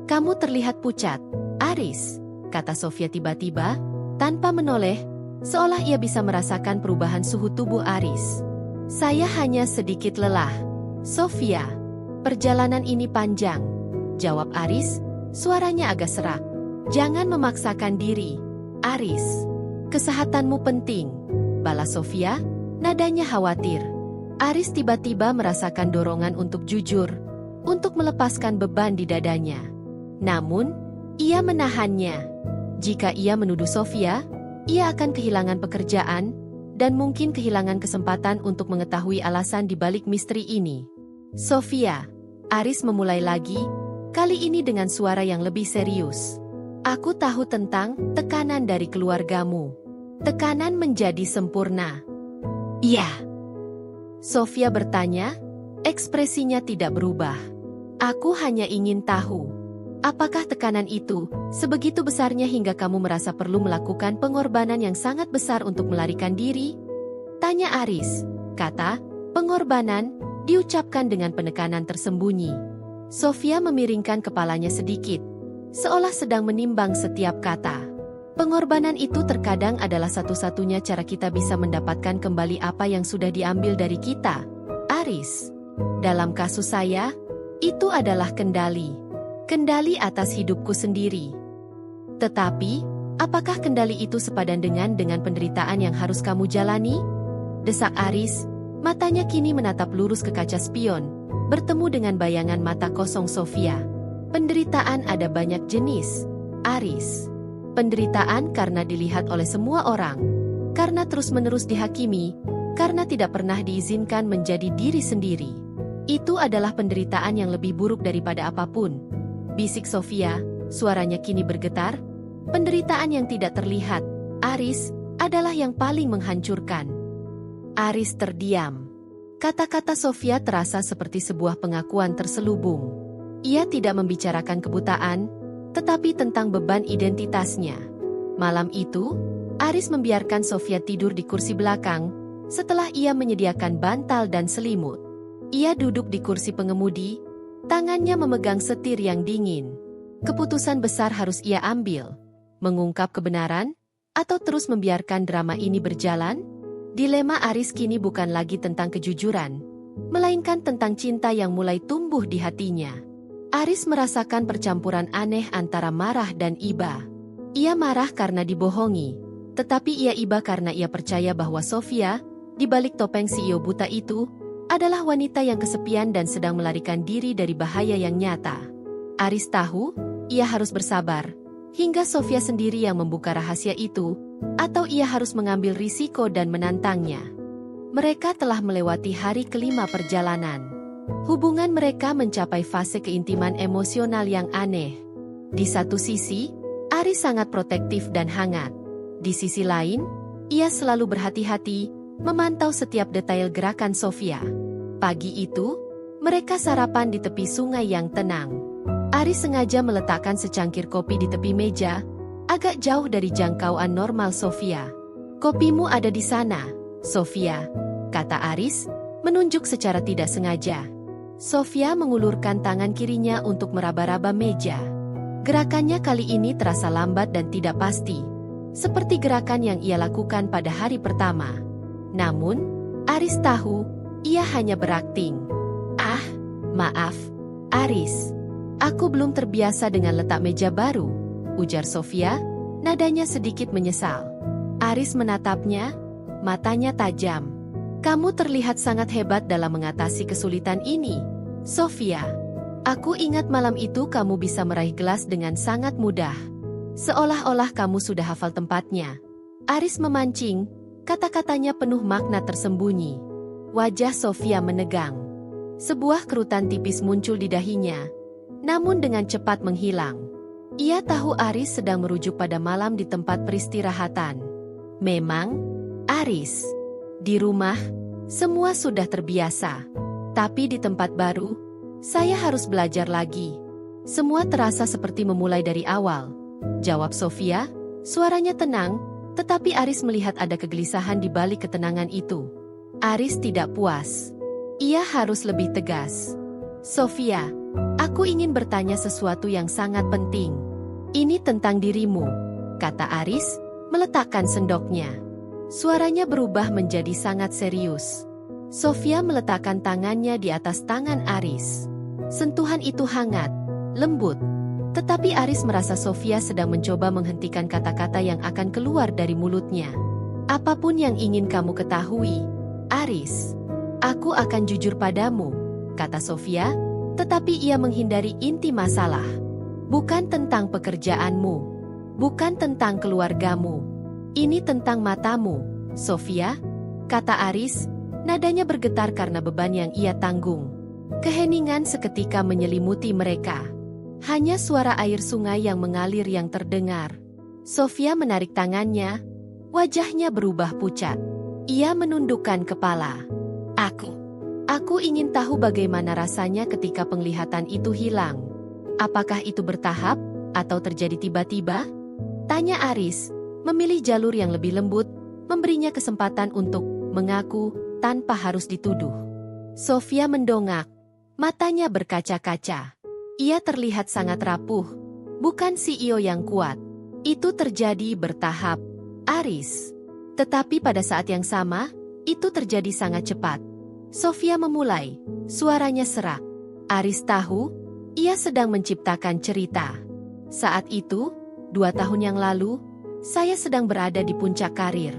Kamu terlihat pucat, Aris, kata Sofia tiba-tiba, tanpa menoleh, seolah ia bisa merasakan perubahan suhu tubuh Aris. Saya hanya sedikit lelah, Sofia. Perjalanan ini panjang, jawab Aris, suaranya agak serak. Jangan memaksakan diri, Aris. Kesehatanmu penting, balas Sofia, nadanya khawatir. Aris tiba-tiba merasakan dorongan untuk jujur, untuk melepaskan beban di dadanya. Namun, ia menahannya. Jika ia menuduh Sofia, ia akan kehilangan pekerjaan, dan mungkin kehilangan kesempatan untuk mengetahui alasan di balik misteri ini. Sofia, Aris memulai lagi, kali ini dengan suara yang lebih serius. Aku tahu tentang tekanan dari keluargamu. Tekanan menjadi sempurna. Iya. Sofia bertanya, ekspresinya tidak berubah. Aku hanya ingin tahu, apakah tekanan itu sebegitu besarnya hingga kamu merasa perlu melakukan pengorbanan yang sangat besar untuk melarikan diri? Tanya Aris. Kata, pengorbanan, diucapkan dengan penekanan tersembunyi. Sofia memiringkan kepalanya sedikit, seolah sedang menimbang setiap kata. Pengorbanan itu terkadang adalah satu-satunya cara kita bisa mendapatkan kembali apa yang sudah diambil dari kita, Aris. Dalam kasus saya, itu adalah kendali. Kendali atas hidupku sendiri. Tetapi, apakah kendali itu sepadan dengan penderitaan yang harus kamu jalani? Desak Aris, matanya kini menatap lurus ke kaca spion, bertemu dengan bayangan mata kosong Sofia. Penderitaan ada banyak jenis, Aris. Penderitaan karena dilihat oleh semua orang, karena terus-menerus dihakimi, karena tidak pernah diizinkan menjadi diri sendiri. Itu adalah penderitaan yang lebih buruk daripada apapun. Bisik Sofia, suaranya kini bergetar. Penderitaan yang tidak terlihat, Aris, adalah yang paling menghancurkan. Aris terdiam. Kata-kata Sofia terasa seperti sebuah pengakuan terselubung. Ia tidak membicarakan kebutaan, tetapi tentang beban identitasnya. Malam itu, Aris membiarkan Sofia tidur di kursi belakang, setelah ia menyediakan bantal dan selimut. Ia duduk di kursi pengemudi, tangannya memegang setir yang dingin. Keputusan besar harus ia ambil. Mengungkap kebenaran, atau terus membiarkan drama ini berjalan? Dilema Aris kini bukan lagi tentang kejujuran, melainkan tentang cinta yang mulai tumbuh di hatinya. Aris merasakan percampuran aneh antara marah dan iba. Ia marah karena dibohongi, tetapi ia iba karena ia percaya bahwa Sofia, di balik topeng CEO buta itu, adalah wanita yang kesepian dan sedang melarikan diri dari bahaya yang nyata. Aris tahu, ia harus bersabar, hingga Sofia sendiri yang membuka rahasia itu, atau ia harus mengambil risiko dan menantangnya. Mereka telah melewati hari kelima perjalanan. Hubungan mereka mencapai fase keintiman emosional yang aneh. Di satu sisi, Aris sangat protektif dan hangat. Di sisi lain, ia selalu berhati-hati, memantau setiap detail gerakan Sofia. Pagi itu, mereka sarapan di tepi sungai yang tenang. Aris sengaja meletakkan secangkir kopi di tepi meja, agak jauh dari jangkauan normal Sofia. "Kopimu ada di sana, Sofia," kata Aris, menunjuk secara tidak sengaja. Sofia mengulurkan tangan kirinya untuk meraba-raba meja. Gerakannya kali ini terasa lambat dan tidak pasti, seperti gerakan yang ia lakukan pada hari pertama. Namun, Aris tahu, ia hanya berakting. "Ah, maaf, Aris. Aku belum terbiasa dengan letak meja baru," ujar Sofia, nadanya sedikit menyesal. Aris menatapnya, matanya tajam. "Kamu terlihat sangat hebat dalam mengatasi kesulitan ini, Sofia. Aku ingat malam itu kamu bisa meraih gelas dengan sangat mudah. Seolah-olah kamu sudah hafal tempatnya." Aris memancing, kata-katanya penuh makna tersembunyi. Wajah Sofia menegang. Sebuah kerutan tipis muncul di dahinya, namun dengan cepat menghilang. Ia tahu Aris sedang merujuk pada malam di tempat peristirahatan. Memang, Aris. Di rumah, semua sudah terbiasa. Tapi di tempat baru, saya harus belajar lagi. Semua terasa seperti memulai dari awal, jawab Sofia, suaranya tenang, tetapi Aris melihat ada kegelisahan di balik ketenangan itu. Aris tidak puas. Ia harus lebih tegas. "Sofia, aku ingin bertanya sesuatu yang sangat penting. Ini tentang dirimu," kata Aris, meletakkan sendoknya. Suaranya berubah menjadi sangat serius. Sofia meletakkan tangannya di atas tangan Aris. Sentuhan itu hangat, lembut. Tetapi Aris merasa Sofia sedang mencoba menghentikan kata-kata yang akan keluar dari mulutnya. "Apapun yang ingin kamu ketahui, Aris, aku akan jujur padamu," kata Sofia, tetapi ia menghindari inti masalah. "Bukan tentang pekerjaanmu, bukan tentang keluargamu. Ini tentang matamu, Sofia," kata Aris, nadanya bergetar karena beban yang ia tanggung. Keheningan seketika menyelimuti mereka. Hanya suara air sungai yang mengalir yang terdengar. Sofia menarik tangannya, wajahnya berubah pucat. Ia menundukkan kepala. Aku ingin tahu bagaimana rasanya ketika penglihatan itu hilang. Apakah itu bertahap, atau terjadi tiba-tiba?" tanya Aris, memilih jalur yang lebih lembut, memberinya kesempatan untuk mengaku tanpa harus dituduh. Sofia mendongak, matanya berkaca-kaca. Ia terlihat sangat rapuh, bukan CEO yang kuat. "Itu terjadi bertahap, Aris. Tetapi pada saat yang sama, itu terjadi sangat cepat." Sofia memulai, suaranya serak. Aris tahu, ia sedang menciptakan cerita. "Saat itu, 2 tahun yang lalu, saya sedang berada di puncak karir.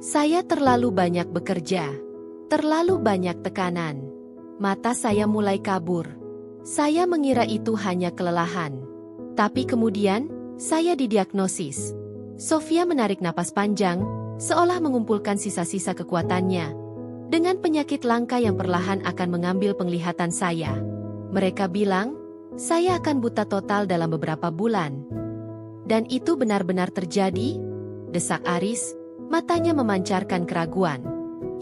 Saya terlalu banyak bekerja, terlalu banyak tekanan. Mata saya mulai kabur. Saya mengira itu hanya kelelahan. Tapi kemudian, saya didiagnosis." Sofia menarik napas panjang, seolah mengumpulkan sisa-sisa kekuatannya. "Dengan penyakit langka yang perlahan akan mengambil penglihatan saya. Mereka bilang, saya akan buta total dalam beberapa bulan." "Dan itu benar-benar terjadi?" desak Aris, matanya memancarkan keraguan.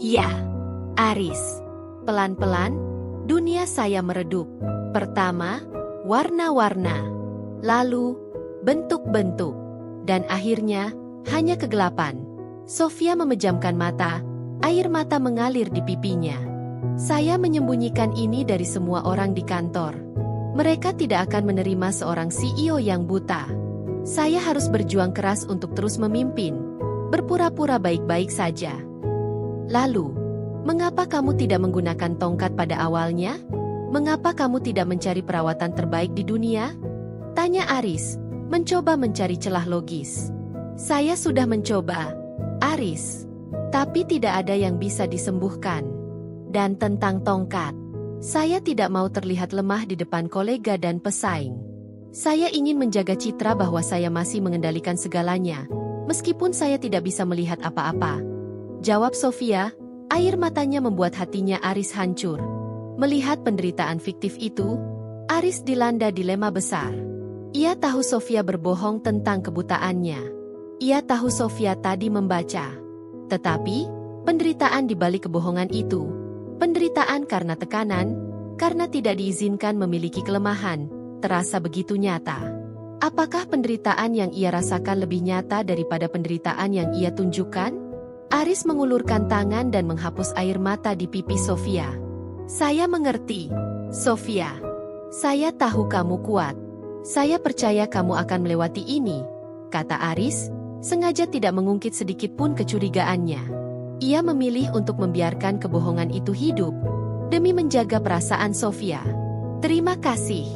"Ya, Aris. Pelan-pelan, dunia saya meredup. Pertama, warna-warna. Lalu, bentuk-bentuk. Dan akhirnya, hanya kegelapan." Sofia memejamkan mata, air mata mengalir di pipinya. "Saya menyembunyikan ini dari semua orang di kantor. Mereka tidak akan menerima seorang CEO yang buta. Saya harus berjuang keras untuk terus memimpin, berpura-pura baik-baik saja." "Lalu, mengapa kamu tidak menggunakan tongkat pada awalnya? Mengapa kamu tidak mencari perawatan terbaik di dunia?" tanya Aris, mencoba mencari celah logis. "Saya sudah mencoba, Aris. Tapi tidak ada yang bisa disembuhkan. Dan tentang tongkat, saya tidak mau terlihat lemah di depan kolega dan pesaing. Saya ingin menjaga citra bahwa saya masih mengendalikan segalanya, meskipun saya tidak bisa melihat apa-apa," jawab Sofia, air matanya membuat hatinya Aris hancur. Melihat penderitaan fiktif itu, Aris dilanda dilema besar. Ia tahu Sofia berbohong tentang kebutaannya. Ia tahu Sofia tadi membaca. Tetapi, penderitaan di balik kebohongan itu, penderitaan karena tekanan, karena tidak diizinkan memiliki kelemahan, terasa begitu nyata. Apakah penderitaan yang ia rasakan lebih nyata daripada penderitaan yang ia tunjukkan? Aris mengulurkan tangan dan menghapus air mata di pipi Sofia. Saya mengerti, Sofia. Saya tahu kamu kuat. Saya percaya kamu akan melewati ini, kata Aris, sengaja tidak mengungkit sedikit pun kecurigaannya. Ia memilih untuk membiarkan kebohongan itu hidup, demi menjaga perasaan Sofia. Terima kasih,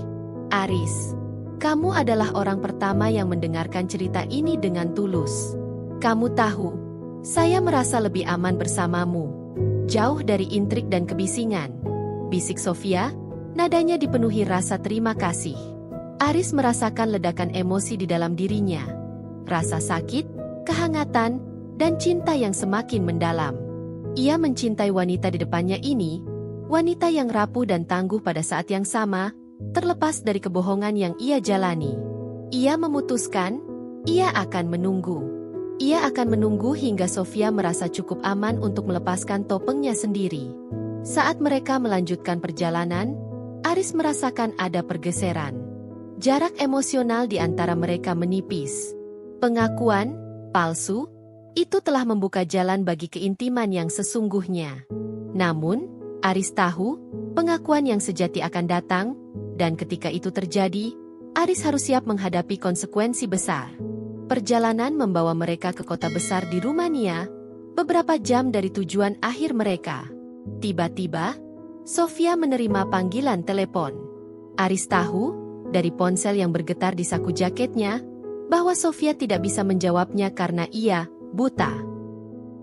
Aris. Kamu adalah orang pertama yang mendengarkan cerita ini dengan tulus. Kamu tahu, saya merasa lebih aman bersamamu. Jauh dari intrik dan kebisingan. Bisik Sofia, nadanya dipenuhi rasa terima kasih. Aris merasakan ledakan emosi di dalam dirinya. Rasa sakit, kehangatan, dan cinta yang semakin mendalam. Ia mencintai wanita di depannya ini, wanita yang rapuh dan tangguh pada saat yang sama, terlepas dari kebohongan yang ia jalani. Ia memutuskan, ia akan menunggu. Ia akan menunggu hingga Sofia merasa cukup aman untuk melepaskan topengnya sendiri. Saat mereka melanjutkan perjalanan, Aris merasakan ada pergeseran. Jarak emosional di antara mereka menipis. Pengakuan palsu itu telah membuka jalan bagi keintiman yang sesungguhnya. Namun, Aris tahu pengakuan yang sejati akan datang, dan ketika itu terjadi, Aris harus siap menghadapi konsekuensi besar. Perjalanan membawa mereka ke kota besar di Rumania, beberapa jam dari tujuan akhir mereka. Tiba-tiba, Sofia menerima panggilan telepon. Aris tahu, dari ponsel yang bergetar di saku jaketnya, bahwa Sofia tidak bisa menjawabnya karena ia buta.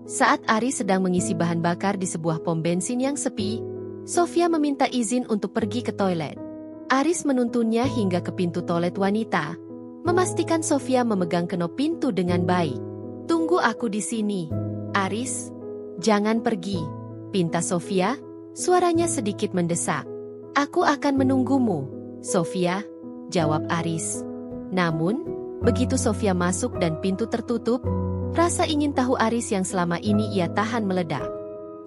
Saat Aris sedang mengisi bahan bakar di sebuah pom bensin yang sepi, Sofia meminta izin untuk pergi ke toilet. Aris menuntunnya hingga ke pintu toilet wanita, memastikan Sofia memegang kenop pintu dengan baik. Tunggu aku di sini, Aris. Jangan pergi, pinta Sofia, suaranya sedikit mendesak. Aku akan menunggumu, Sofia, jawab Aris. Namun, begitu Sofia masuk dan pintu tertutup, rasa ingin tahu Aris yang selama ini ia tahan meledak.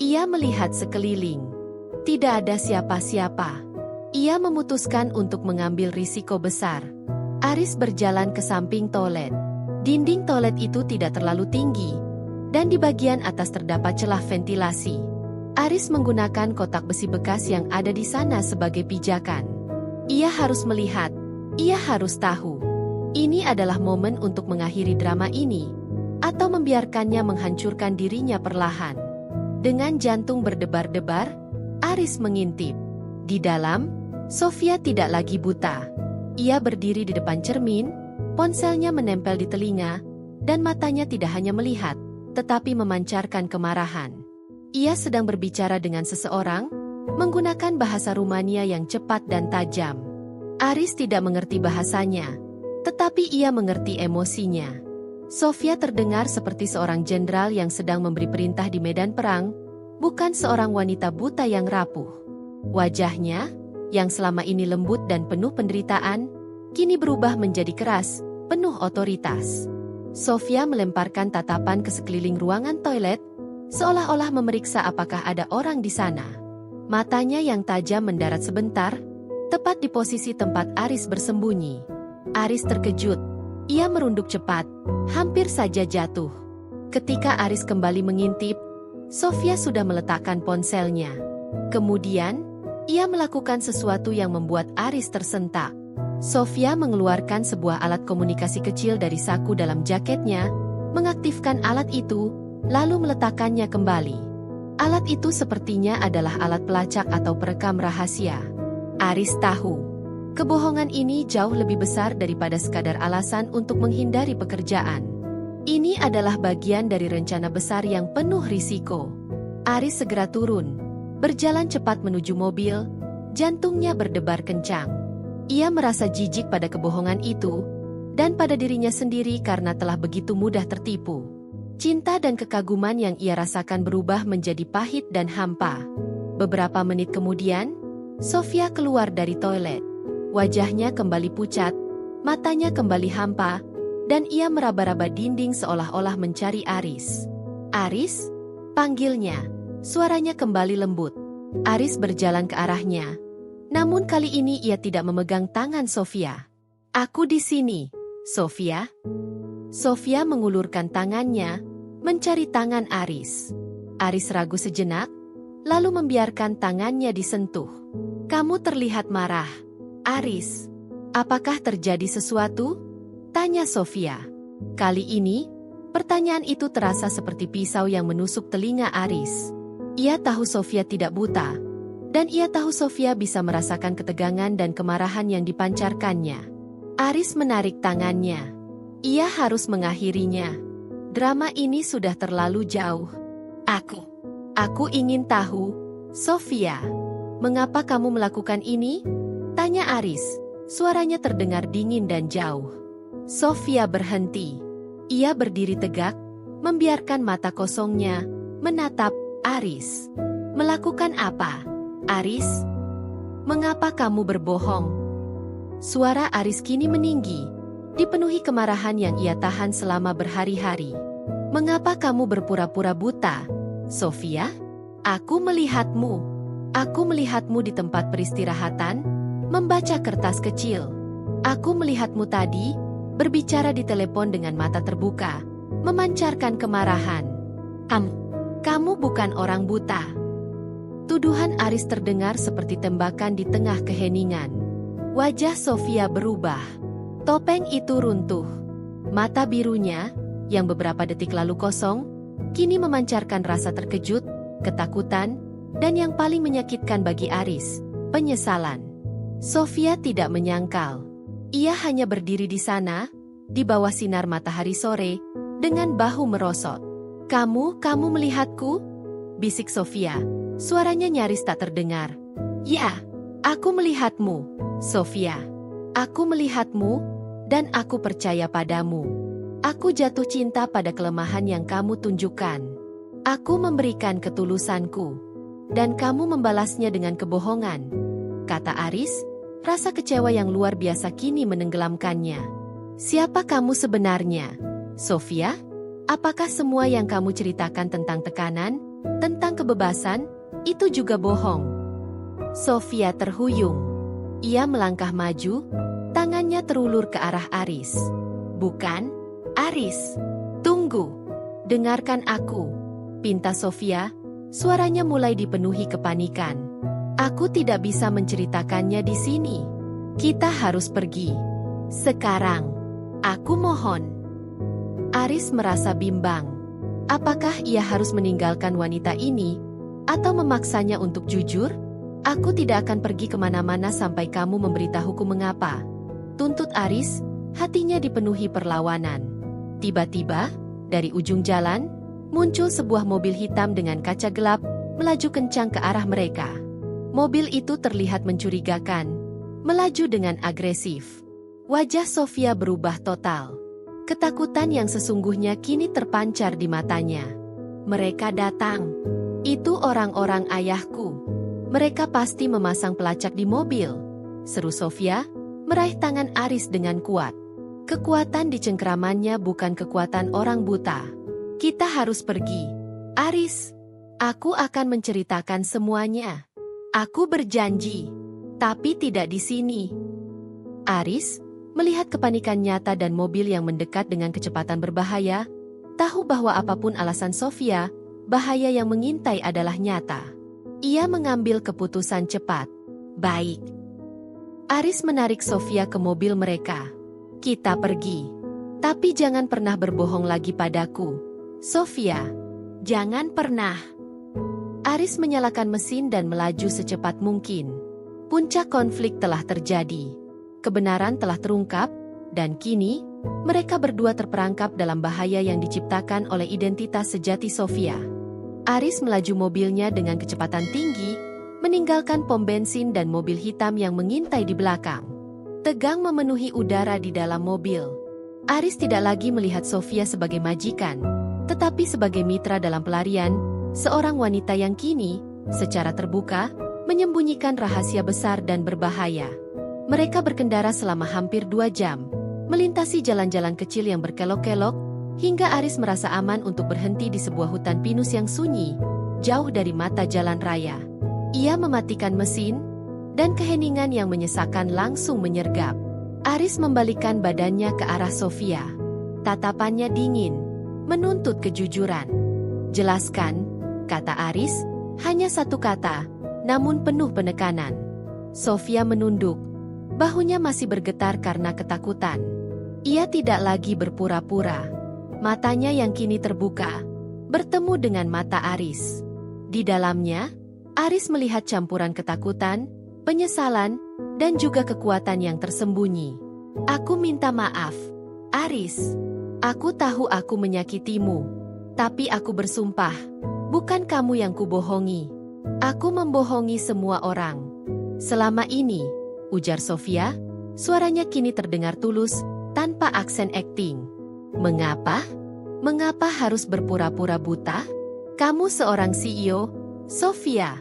Ia melihat sekeliling. Tidak ada siapa-siapa. Ia memutuskan untuk mengambil risiko besar. Aris berjalan ke samping toilet. Dinding toilet itu tidak terlalu tinggi, dan di bagian atas terdapat celah ventilasi. Aris menggunakan kotak besi bekas yang ada di sana sebagai pijakan. Ia harus melihat, ia harus tahu. Ini adalah momen untuk mengakhiri drama ini, atau membiarkannya menghancurkan dirinya perlahan. Dengan jantung berdebar-debar, Aris mengintip. Di dalam, Sofia tidak lagi buta. Ia berdiri di depan cermin, ponselnya menempel di telinga, dan matanya tidak hanya melihat, tetapi memancarkan kemarahan. Ia sedang berbicara dengan seseorang, menggunakan bahasa Rumania yang cepat dan tajam. Aris tidak mengerti bahasanya, tetapi ia mengerti emosinya. Sofia terdengar seperti seorang jenderal yang sedang memberi perintah di medan perang, bukan seorang wanita buta yang rapuh. Wajahnya, yang selama ini lembut dan penuh penderitaan, kini berubah menjadi keras, penuh otoritas. Sofia melemparkan tatapan ke sekeliling ruangan toilet, seolah-olah memeriksa apakah ada orang di sana. Matanya yang tajam mendarat sebentar, tepat di posisi tempat Aris bersembunyi. Aris terkejut. Ia merunduk cepat, hampir saja jatuh. Ketika Aris kembali mengintip, Sofia sudah meletakkan ponselnya. Kemudian, ia melakukan sesuatu yang membuat Aris tersentak. Sofia mengeluarkan sebuah alat komunikasi kecil dari saku dalam jaketnya, mengaktifkan alat itu, lalu meletakkannya kembali. Alat itu sepertinya adalah alat pelacak atau perekam rahasia. Aris tahu, kebohongan ini jauh lebih besar daripada sekadar alasan untuk menghindari pekerjaan. Ini adalah bagian dari rencana besar yang penuh risiko. Aris segera turun, berjalan cepat menuju mobil, jantungnya berdebar kencang. Ia merasa jijik pada kebohongan itu, dan pada dirinya sendiri karena telah begitu mudah tertipu. Cinta dan kekaguman yang ia rasakan berubah menjadi pahit dan hampa. Beberapa menit kemudian, Sofia keluar dari toilet. Wajahnya kembali pucat, Matanya kembali hampa, dan ia meraba-raba dinding seolah-olah mencari Aris. Aris? Panggilnya. Suaranya kembali lembut. Aris berjalan ke arahnya. Namun kali ini ia tidak memegang tangan Sofia. Aku di sini, Sofia. Sofia mengulurkan tangannya, mencari tangan Aris. Aris ragu sejenak, lalu membiarkan tangannya disentuh. Kamu terlihat marah. Aris, apakah terjadi sesuatu? Tanya Sofia. Kali ini, pertanyaan itu terasa seperti pisau yang menusuk telinga Aris. Ia tahu Sofia tidak buta, dan ia tahu Sofia bisa merasakan ketegangan dan kemarahan yang dipancarkannya. Aris menarik tangannya. Ia harus mengakhirinya. Drama ini sudah terlalu jauh. Aku ingin tahu, Sofia. Mengapa kamu melakukan ini? Tanya Aris. Suaranya terdengar dingin dan jauh. Sofia berhenti. Ia berdiri tegak, membiarkan mata kosongnya menatap Aris. Melakukan apa, Aris? Mengapa kamu berbohong? Suara Aris kini meninggi, dipenuhi kemarahan yang ia tahan selama berhari-hari. Mengapa kamu berpura-pura buta, Sofia? Aku melihatmu. Aku melihatmu di tempat peristirahatan, membaca kertas kecil. Aku melihatmu tadi, berbicara di telepon dengan mata terbuka, memancarkan kemarahan. Kamu bukan orang buta. Tuduhan Aris terdengar seperti tembakan di tengah keheningan. Wajah Sofia berubah. Topeng itu runtuh. Mata birunya, yang beberapa detik lalu kosong, kini memancarkan rasa terkejut, ketakutan, dan yang paling menyakitkan bagi Aris, penyesalan. Sofia tidak menyangkal. Ia hanya berdiri di sana, di bawah sinar matahari sore, dengan bahu merosot. Kamu melihatku? Bisik Sofia. Suaranya nyaris tak terdengar. Ya, aku melihatmu, Sofia. Aku melihatmu, dan aku percaya padamu. Aku jatuh cinta pada kelemahan yang kamu tunjukkan. Aku memberikan ketulusanku, dan kamu membalasnya dengan kebohongan, kata Aris. Rasa kecewa yang luar biasa kini menenggelamkannya. Siapa kamu sebenarnya, Sofia? Apakah semua yang kamu ceritakan tentang tekanan, tentang kebebasan, itu juga bohong? Sofia terhuyung. Ia melangkah maju, tangannya terulur ke arah Aris. Bukan, Aris. Tunggu. Dengarkan aku, pinta Sofia. Suaranya mulai dipenuhi kepanikan. Aku tidak bisa menceritakannya di sini. Kita harus pergi. Sekarang. Aku mohon. Aris merasa bimbang. Apakah ia harus meninggalkan wanita ini, atau memaksanya untuk jujur? Aku tidak akan pergi kemana-mana sampai kamu memberitahuku mengapa. Tuntut Aris, hatinya dipenuhi perlawanan. Tiba-tiba, dari ujung jalan, muncul sebuah mobil hitam dengan kaca gelap, melaju kencang ke arah mereka. Mobil itu terlihat mencurigakan, melaju dengan agresif. Wajah Sofia berubah total. Ketakutan yang sesungguhnya kini terpancar di matanya. Mereka datang. Itu orang-orang ayahku. Mereka pasti memasang pelacak di mobil, seru Sofia, meraih tangan Aris dengan kuat. Kekuatan di cengkeramannya bukan kekuatan orang buta. Kita harus pergi. Aris, aku akan menceritakan semuanya. Aku berjanji, tapi tidak di sini. Aris, melihat kepanikan nyata dan mobil yang mendekat dengan kecepatan berbahaya, tahu bahwa apapun alasan Sofia, bahaya yang mengintai adalah nyata. Ia mengambil keputusan cepat. Baik. Aris menarik Sofia ke mobil mereka. Kita pergi. Tapi jangan pernah berbohong lagi padaku, Sofia. Jangan pernah. Aris menyalakan mesin dan melaju secepat mungkin. Puncak konflik telah terjadi. Kebenaran telah terungkap, dan kini, mereka berdua terperangkap dalam bahaya yang diciptakan oleh identitas sejati Sofia. Aris melaju mobilnya dengan kecepatan tinggi, meninggalkan pom bensin dan mobil hitam yang mengintai di belakang. Tegang memenuhi udara di dalam mobil. Aris tidak lagi melihat Sofia sebagai majikan, tetapi sebagai mitra dalam pelarian, seorang wanita yang kini, secara terbuka, menyembunyikan rahasia besar dan berbahaya. Mereka berkendara selama hampir 2 jam, melintasi jalan-jalan kecil yang berkelok-kelok, hingga Aris merasa aman untuk berhenti di sebuah hutan pinus yang sunyi, jauh dari mata jalan raya. Ia mematikan mesin, dan keheningan yang menyesakan langsung menyergap. Aris membalikkan badannya ke arah Sofia. Tatapannya dingin, menuntut kejujuran. "Jelaskan," kata Aris, hanya satu kata, namun penuh penekanan. Sofia menunduk, bahunya masih bergetar karena ketakutan. Ia tidak lagi berpura-pura. Matanya yang kini terbuka, bertemu dengan mata Aris. Di dalamnya, Aris melihat campuran ketakutan, penyesalan, dan juga kekuatan yang tersembunyi. "Aku minta maaf, Aris. Aku tahu aku menyakitimu. Tapi aku bersumpah, bukan kamu yang kubohongi. Aku membohongi semua orang. Selama ini," ujar Sofia, suaranya kini terdengar tulus, tanpa aksen akting. "Mengapa? Mengapa harus berpura-pura buta? Kamu seorang CEO, Sofia.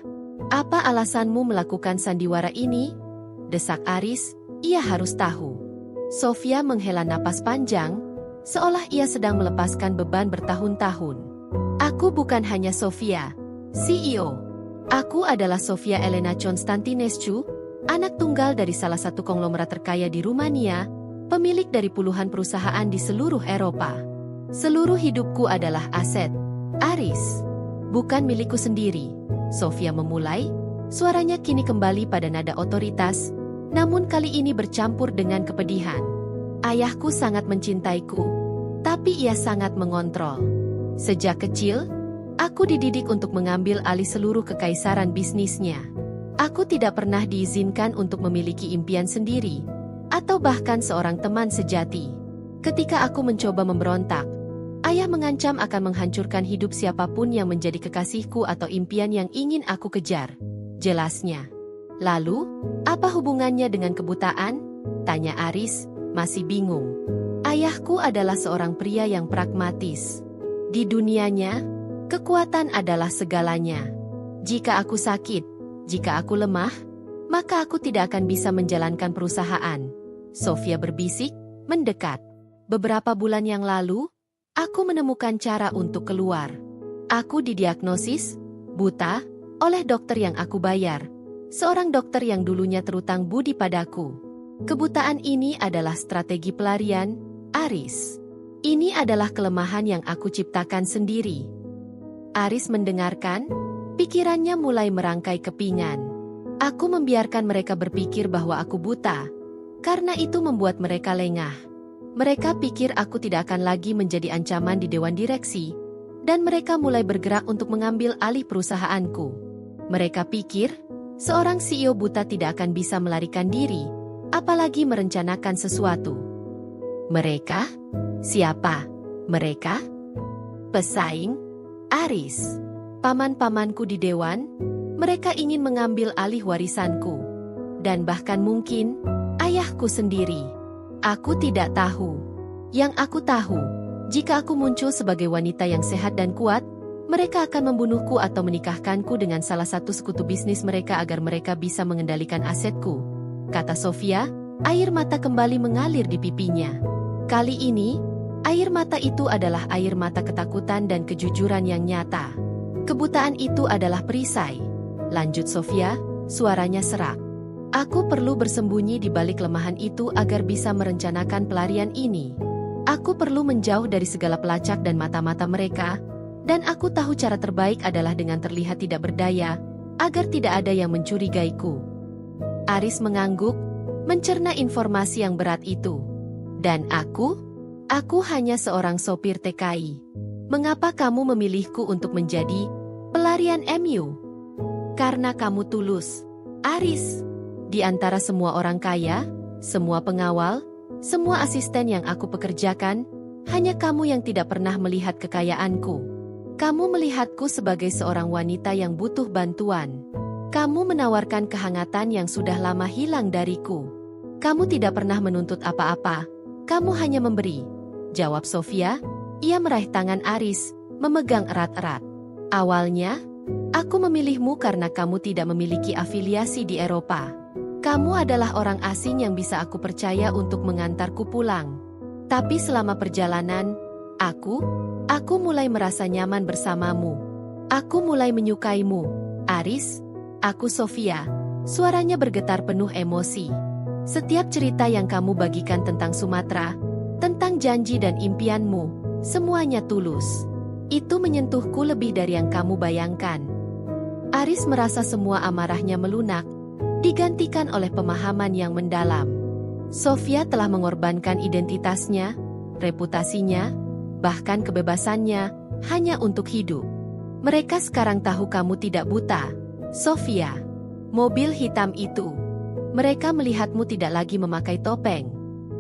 Apa alasanmu melakukan sandiwara ini?" desak Aris. Ia harus tahu. Sofia menghela napas panjang, seolah ia sedang melepaskan beban bertahun-tahun. "Aku bukan hanya Sofia, CEO. Aku adalah Sofia Elena Constantinescu, anak tunggal dari salah satu konglomerat terkaya di Rumania, pemilik dari puluhan perusahaan di seluruh Eropa. Seluruh hidupku adalah aset, Aris. Bukan milikku sendiri." Sofia memulai, suaranya kini kembali pada nada otoritas, namun kali ini bercampur dengan kepedihan. "Ayahku sangat mencintaiku, tapi ia sangat mengontrol. Sejak kecil, aku dididik untuk mengambil alih seluruh kekaisaran bisnisnya. Aku tidak pernah diizinkan untuk memiliki impian sendiri, atau bahkan seorang teman sejati. Ketika aku mencoba memberontak, ayah mengancam akan menghancurkan hidup siapapun yang menjadi kekasihku atau impian yang ingin aku kejar," jelasnya. "Lalu, apa hubungannya dengan kebutaan?" tanya Aris, masih bingung. "Ayahku adalah seorang pria yang pragmatis. Di dunianya, kekuatan adalah segalanya. Jika aku sakit, jika aku lemah, maka aku tidak akan bisa menjalankan perusahaan." Sofia berbisik, mendekat. "Beberapa bulan yang lalu, aku menemukan cara untuk keluar. Aku didiagnosis buta oleh dokter yang aku bayar. Seorang dokter yang dulunya terutang budi padaku. Kebutaan ini adalah strategi pelarian, Aris. Ini adalah kelemahan yang aku ciptakan sendiri." Aris mendengarkan, pikirannya mulai merangkai kepingan. "Aku membiarkan mereka berpikir bahwa aku buta, karena itu membuat mereka lengah. Mereka pikir aku tidak akan lagi menjadi ancaman di dewan direksi, dan mereka mulai bergerak untuk mengambil alih perusahaanku. Mereka pikir, seorang CEO buta tidak akan bisa melarikan diri, apalagi merencanakan sesuatu." "Mereka? Siapa mereka?" "Pesaing, Aris. Paman-pamanku di dewan, mereka ingin mengambil alih warisanku. Dan bahkan mungkin, ayahku sendiri. Aku tidak tahu. Yang aku tahu, jika aku muncul sebagai wanita yang sehat dan kuat, mereka akan membunuhku atau menikahkanku dengan salah satu sekutu bisnis mereka agar mereka bisa mengendalikan asetku," kata Sofia, air mata kembali mengalir di pipinya. Kali ini, air mata itu adalah air mata ketakutan dan kejujuran yang nyata. "Kebutaan itu adalah perisai," lanjut Sofia, suaranya serak. "Aku perlu bersembunyi di balik kelemahan itu agar bisa merencanakan pelarian ini. Aku perlu menjauh dari segala pelacak dan mata-mata mereka, dan aku tahu cara terbaik adalah dengan terlihat tidak berdaya, agar tidak ada yang mencurigaiku." Aris mengangguk, mencerna informasi yang berat itu. "Dan aku hanya seorang sopir TKI. Mengapa kamu memilihku untuk menjadi pelarian MU?" "Karena kamu tulus, Aris. Di antara semua orang kaya, semua pengawal, semua asisten yang aku pekerjakan, hanya kamu yang tidak pernah melihat kekayaanku. Kamu melihatku sebagai seorang wanita yang butuh bantuan. Kamu menawarkan kehangatan yang sudah lama hilang dariku. Kamu tidak pernah menuntut apa-apa, kamu hanya memberi," jawab Sofia. Ia meraih tangan Aris, memegang erat-erat. "Awalnya, aku memilihmu karena kamu tidak memiliki afiliasi di Eropa. Kamu adalah orang asing yang bisa aku percaya untuk mengantarku pulang. Tapi selama perjalanan, aku mulai merasa nyaman bersamamu. Aku mulai menyukaimu, Aris. Aku Sofia. Suaranya bergetar penuh emosi. Setiap cerita yang kamu bagikan tentang Sumatera, tentang janji dan impianmu, semuanya tulus. Itu menyentuhku lebih dari yang kamu bayangkan. Aris merasa semua amarahnya melunak, digantikan oleh pemahaman yang mendalam. Sofia telah mengorbankan identitasnya, reputasinya, bahkan kebebasannya, hanya untuk hidup. Mereka sekarang tahu kamu tidak buta, Sofia. Mobil hitam itu. Mereka melihatmu tidak lagi memakai topeng,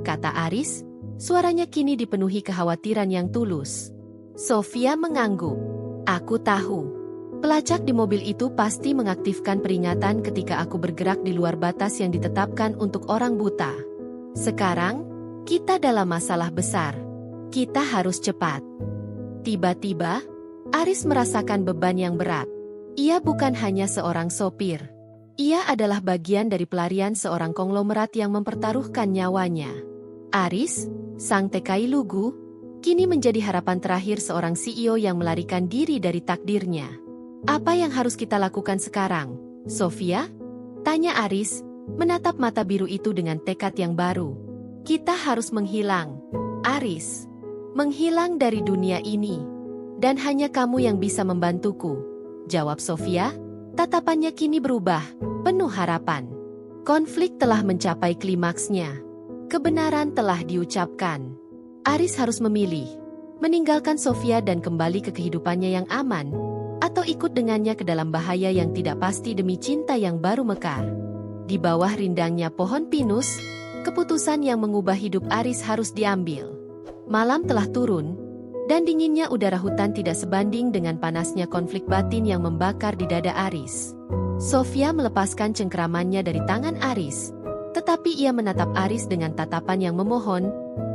kata Aris. Suaranya kini dipenuhi kekhawatiran yang tulus. Sofia mengangguk. Aku tahu. Pelacak di mobil itu pasti mengaktifkan peringatan ketika aku bergerak di luar batas yang ditetapkan untuk orang buta. Sekarang, kita dalam masalah besar. Kita harus cepat. Tiba-tiba, Aris merasakan beban yang berat. Ia bukan hanya seorang sopir. Ia adalah bagian dari pelarian seorang konglomerat yang mempertaruhkan nyawanya. Aris, sang TKI lugu, kini menjadi harapan terakhir seorang CEO yang melarikan diri dari takdirnya. Apa yang harus kita lakukan sekarang, Sofia? Tanya Aris, menatap mata biru itu dengan tekad yang baru. Kita harus menghilang, Aris. Menghilang dari dunia ini. Dan hanya kamu yang bisa membantuku, jawab Sofia. Tatapannya kini berubah, penuh harapan. Konflik telah mencapai klimaksnya. Kebenaran telah diucapkan. Aris harus memilih, meninggalkan Sofia dan kembali ke kehidupannya yang aman, atau ikut dengannya ke dalam bahaya yang tidak pasti demi cinta yang baru mekar. Di bawah rindangnya pohon pinus, keputusan yang mengubah hidup Aris harus diambil. Malam telah turun, dan dinginnya udara hutan tidak sebanding dengan panasnya konflik batin yang membakar di dada Aris. Sofia melepaskan cengkeramannya dari tangan Aris, tetapi ia menatap Aris dengan tatapan yang memohon,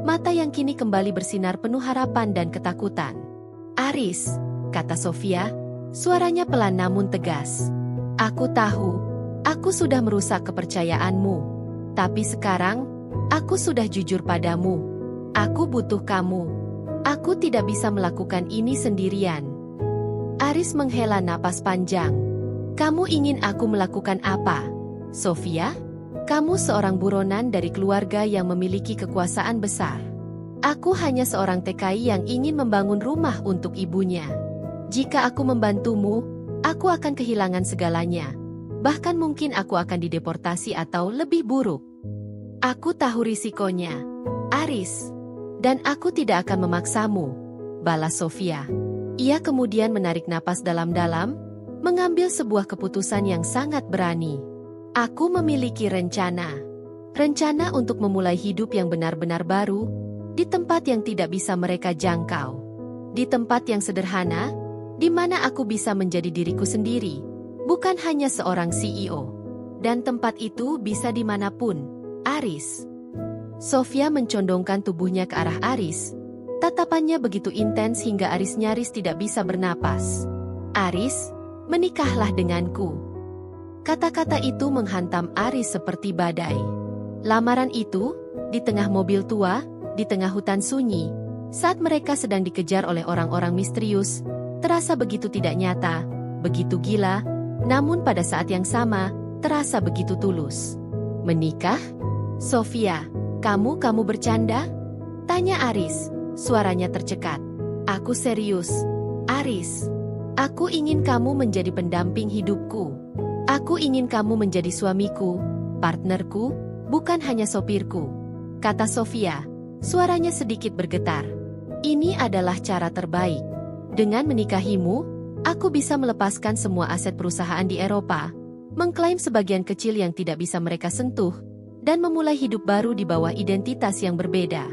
mata yang kini kembali bersinar penuh harapan dan ketakutan. Aris, kata Sofia, suaranya pelan namun tegas. Aku tahu, aku sudah merusak kepercayaanmu. Tapi sekarang, aku sudah jujur padamu. Aku butuh kamu. Aku tidak bisa melakukan ini sendirian. Aris menghela napas panjang. Kamu ingin aku melakukan apa, Sofia? Kamu seorang buronan dari keluarga yang memiliki kekuasaan besar. Aku hanya seorang TKI yang ingin membangun rumah untuk ibunya. Jika aku membantumu, aku akan kehilangan segalanya. Bahkan mungkin aku akan dideportasi atau lebih buruk. Aku tahu risikonya, Aris. Dan aku tidak akan memaksamu, balas Sofia. Ia kemudian menarik napas dalam-dalam, mengambil sebuah keputusan yang sangat berani. Aku memiliki rencana. Rencana untuk memulai hidup yang benar-benar baru, di tempat yang tidak bisa mereka jangkau. Di tempat yang sederhana, di mana aku bisa menjadi diriku sendiri, bukan hanya seorang CEO. Dan tempat itu bisa dimanapun, Aris. Sofia mencondongkan tubuhnya ke arah Aris. Tatapannya begitu intens hingga Aris nyaris tidak bisa bernapas. Aris, menikahlah denganku. Kata-kata itu menghantam Aris seperti badai. Lamaran itu, di tengah mobil tua, di tengah hutan sunyi, saat mereka sedang dikejar oleh orang-orang misterius, terasa begitu tidak nyata, begitu gila, namun pada saat yang sama, terasa begitu tulus. Menikah? Sofia, kamu bercanda? Tanya Aris, suaranya tercekat. Aku serius, Aris. Aku ingin kamu menjadi pendamping hidupku. Aku ingin kamu menjadi suamiku, partnerku, bukan hanya sopirku, kata Sofia. Suaranya sedikit bergetar. Ini adalah cara terbaik. Dengan menikahimu, aku bisa melepaskan semua aset perusahaan di Eropa, mengklaim sebagian kecil yang tidak bisa mereka sentuh, dan memulai hidup baru di bawah identitas yang berbeda.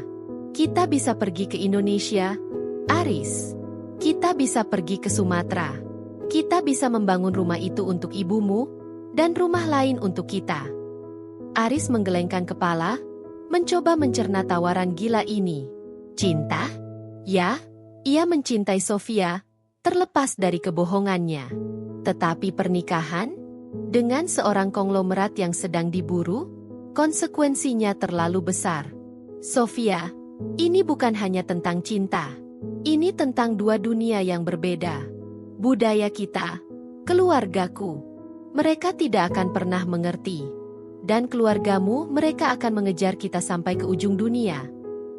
Kita bisa pergi ke Indonesia, Aris. Kita bisa pergi ke Sumatera. Kita bisa membangun rumah itu untuk ibumu, dan rumah lain untuk kita. Aris menggelengkan kepala, mencoba mencerna tawaran gila ini. Cinta? Ya, ia mencintai Sofia, terlepas dari kebohongannya. Tetapi pernikahan? Dengan seorang konglomerat yang sedang diburu, konsekuensinya terlalu besar. Sofia, ini bukan hanya tentang cinta. Ini tentang dua dunia yang berbeda. Budaya kita, keluargaku, mereka tidak akan pernah mengerti. Dan keluargamu, mereka akan mengejar kita sampai ke ujung dunia,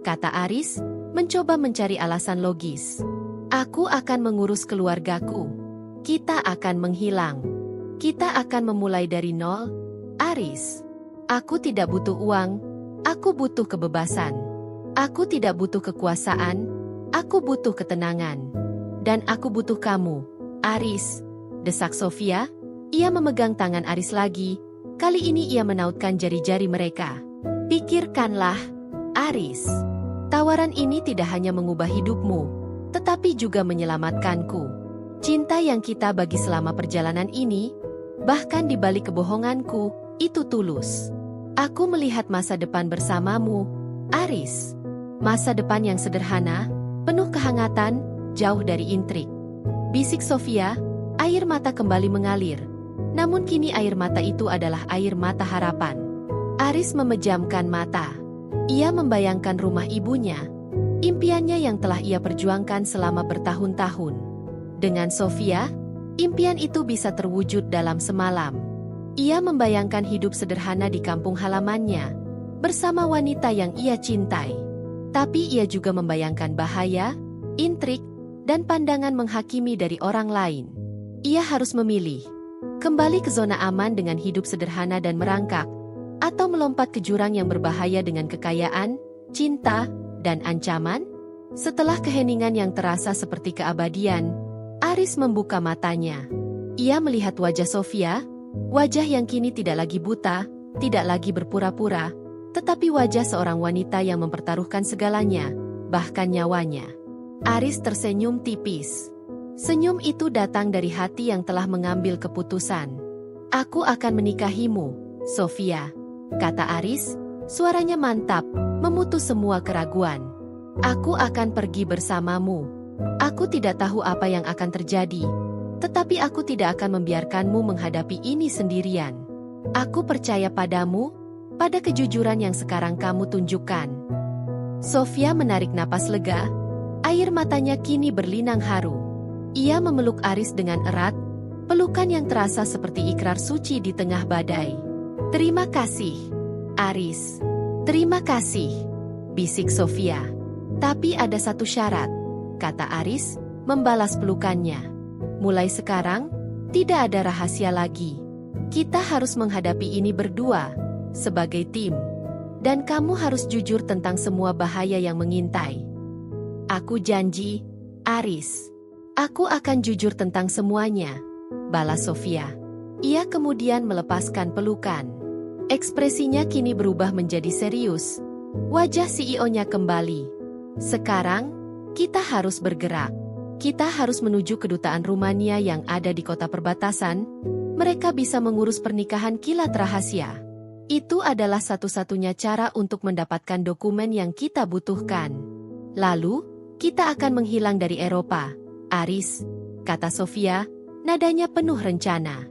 kata Aris, mencoba mencari alasan logis. Aku akan mengurus keluargaku. Kita akan menghilang. Kita akan memulai dari nol. Aris, aku tidak butuh uang. Aku butuh kebebasan. Aku tidak butuh kekuasaan. Aku butuh ketenangan. Dan aku butuh kamu, Aris, desak Sofia. Ia memegang tangan Aris lagi. Kali ini ia menautkan jari-jari mereka. Pikirkanlah, Aris. Tawaran ini tidak hanya mengubah hidupmu, tetapi juga menyelamatkanku. Cinta yang kita bagi selama perjalanan ini, bahkan di balik kebohonganku, itu tulus. Aku melihat masa depan bersamamu, Aris. Masa depan yang sederhana, penuh kehangatan, jauh dari intrik. Bisik Sofia, air mata kembali mengalir. Namun kini air mata itu adalah air mata harapan. Aris memejamkan mata. Ia membayangkan rumah ibunya, impiannya yang telah ia perjuangkan selama bertahun-tahun. Dengan Sofia, impian itu bisa terwujud dalam semalam. Ia membayangkan hidup sederhana di kampung halamannya, bersama wanita yang ia cintai. Tapi ia juga membayangkan bahaya, intrik, dan pandangan menghakimi dari orang lain. Ia harus memilih. Kembali ke zona aman dengan hidup sederhana dan merangkak, atau melompat ke jurang yang berbahaya dengan kekayaan, cinta, dan ancaman? Setelah keheningan yang terasa seperti keabadian, Aris membuka matanya. Ia melihat wajah Sofia, wajah yang kini tidak lagi buta, tidak lagi berpura-pura, tetapi wajah seorang wanita yang mempertaruhkan segalanya, bahkan nyawanya. Aris tersenyum tipis. Senyum itu datang dari hati yang telah mengambil keputusan. Aku akan menikahimu, Sofia, kata Aris, suaranya mantap, memutus semua keraguan. Aku akan pergi bersamamu. Aku tidak tahu apa yang akan terjadi, tetapi aku tidak akan membiarkanmu menghadapi ini sendirian. Aku percaya padamu, pada kejujuran yang sekarang kamu tunjukkan. Sofia menarik napas lega, air matanya kini berlinang haru. Ia memeluk Aris dengan erat, pelukan yang terasa seperti ikrar suci di tengah badai. Terima kasih, Aris. Terima kasih, bisik Sofia. Tapi ada satu syarat, kata Aris, membalas pelukannya. Mulai sekarang, tidak ada rahasia lagi. Kita harus menghadapi ini berdua, sebagai tim. Dan kamu harus jujur tentang semua bahaya yang mengintai. Aku janji, Aris. Aku akan jujur tentang semuanya, balas Sofia. Ia kemudian melepaskan pelukan. Ekspresinya kini berubah menjadi serius. Wajah CEO-nya kembali. Sekarang, kita harus bergerak. Kita harus menuju kedutaan Rumania yang ada di kota perbatasan. Mereka bisa mengurus pernikahan kilat rahasia. Itu adalah satu-satunya cara untuk mendapatkan dokumen yang kita butuhkan. Lalu, kita akan menghilang dari Eropa. Aris, kata Sofia, nadanya penuh rencana.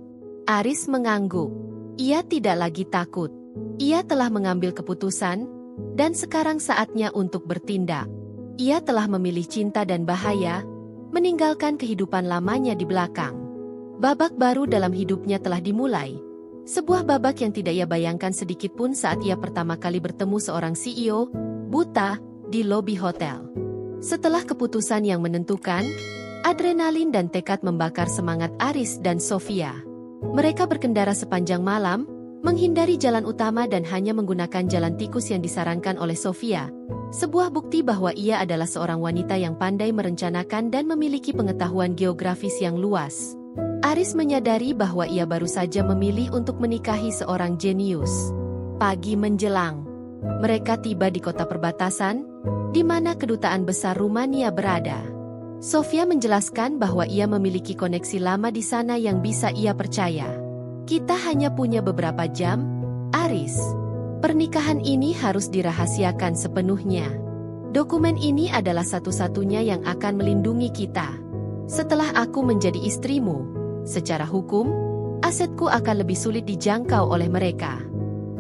Aris mengangguk. Ia tidak lagi takut. Ia telah mengambil keputusan, dan sekarang saatnya untuk bertindak. Ia telah memilih cinta dan bahaya, meninggalkan kehidupan lamanya di belakang. Babak baru dalam hidupnya telah dimulai. Sebuah babak yang tidak ia bayangkan sedikit pun saat ia pertama kali bertemu seorang CEO, buta, di lobi hotel. Setelah keputusan yang menentukan, adrenalin dan tekad membakar semangat Aris dan Sofia. Mereka berkendara sepanjang malam, menghindari jalan utama dan hanya menggunakan jalan tikus yang disarankan oleh Sofia. Sebuah bukti bahwa ia adalah seorang wanita yang pandai merencanakan dan memiliki pengetahuan geografis yang luas. Aris menyadari bahwa ia baru saja memilih untuk menikahi seorang jenius. Pagi menjelang, mereka tiba di kota perbatasan, di mana kedutaan besar Rumania berada. Sofia menjelaskan bahwa ia memiliki koneksi lama di sana yang bisa ia percaya. Kita hanya punya beberapa jam, Aris. Pernikahan ini harus dirahasiakan sepenuhnya. Dokumen ini adalah satu-satunya yang akan melindungi kita. Setelah aku menjadi istrimu, secara hukum, asetku akan lebih sulit dijangkau oleh mereka.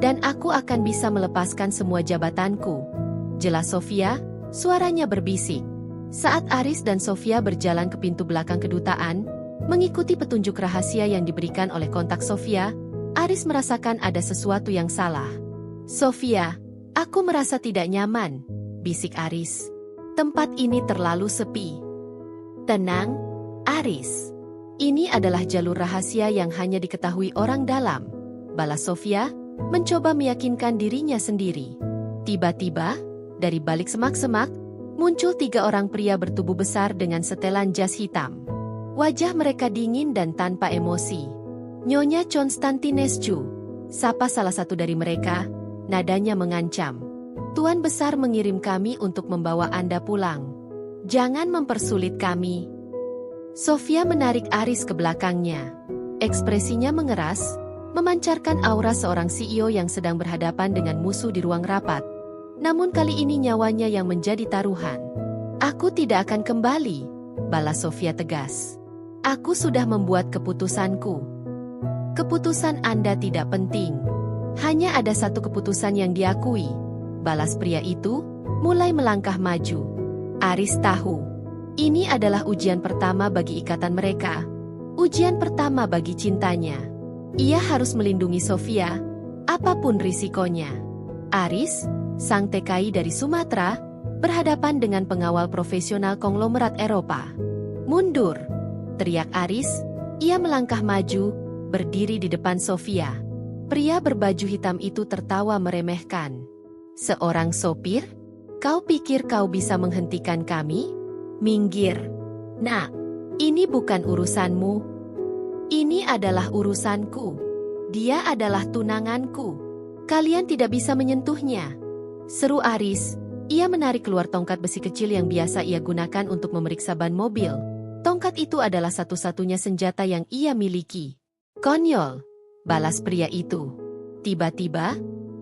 Dan aku akan bisa melepaskan semua jabatanku. Jelas Sofia, suaranya berbisik. Saat Aris dan Sofia berjalan ke pintu belakang kedutaan, mengikuti petunjuk rahasia yang diberikan oleh kontak Sofia, Aris merasakan ada sesuatu yang salah. Sofia, aku merasa tidak nyaman, bisik Aris. Tempat ini terlalu sepi. Tenang, Aris. Ini adalah jalur rahasia yang hanya diketahui orang dalam, balas Sofia, mencoba meyakinkan dirinya sendiri. Tiba-tiba, dari balik semak-semak, muncul 3 orang pria bertubuh besar dengan setelan jas hitam. Wajah mereka dingin dan tanpa emosi. Nyonya Konstantinescu, sapa salah satu dari mereka, nadanya mengancam. Tuan Besar mengirim kami untuk membawa Anda pulang. Jangan mempersulit kami. Sofia menarik Aris ke belakangnya. Ekspresinya mengeras, memancarkan aura seorang CEO yang sedang berhadapan dengan musuh di ruang rapat. Namun kali ini nyawanya yang menjadi taruhan. Aku tidak akan kembali, balas Sofia tegas. Aku sudah membuat keputusanku. Keputusan Anda tidak penting. Hanya ada satu keputusan yang diakui, balas pria itu, mulai melangkah maju. Aris tahu, ini adalah ujian pertama bagi ikatan mereka. Ujian pertama bagi cintanya. Ia harus melindungi Sofia, apapun risikonya. Aris, sang TKI dari Sumatera, berhadapan dengan pengawal profesional konglomerat Eropa. Mundur, teriak Aris, ia melangkah maju, berdiri di depan Sofia. Pria berbaju hitam itu tertawa meremehkan. Seorang sopir? Kau pikir kau bisa menghentikan kami? Minggir. Nah, ini bukan urusanmu. Ini adalah urusanku. Dia adalah tunanganku. Kalian tidak bisa menyentuhnya. Seru Aris. Ia menarik keluar tongkat besi kecil yang biasa ia gunakan untuk memeriksa ban mobil. Tongkat itu adalah satu-satunya senjata yang ia miliki. Konyol, balas pria itu. Tiba-tiba,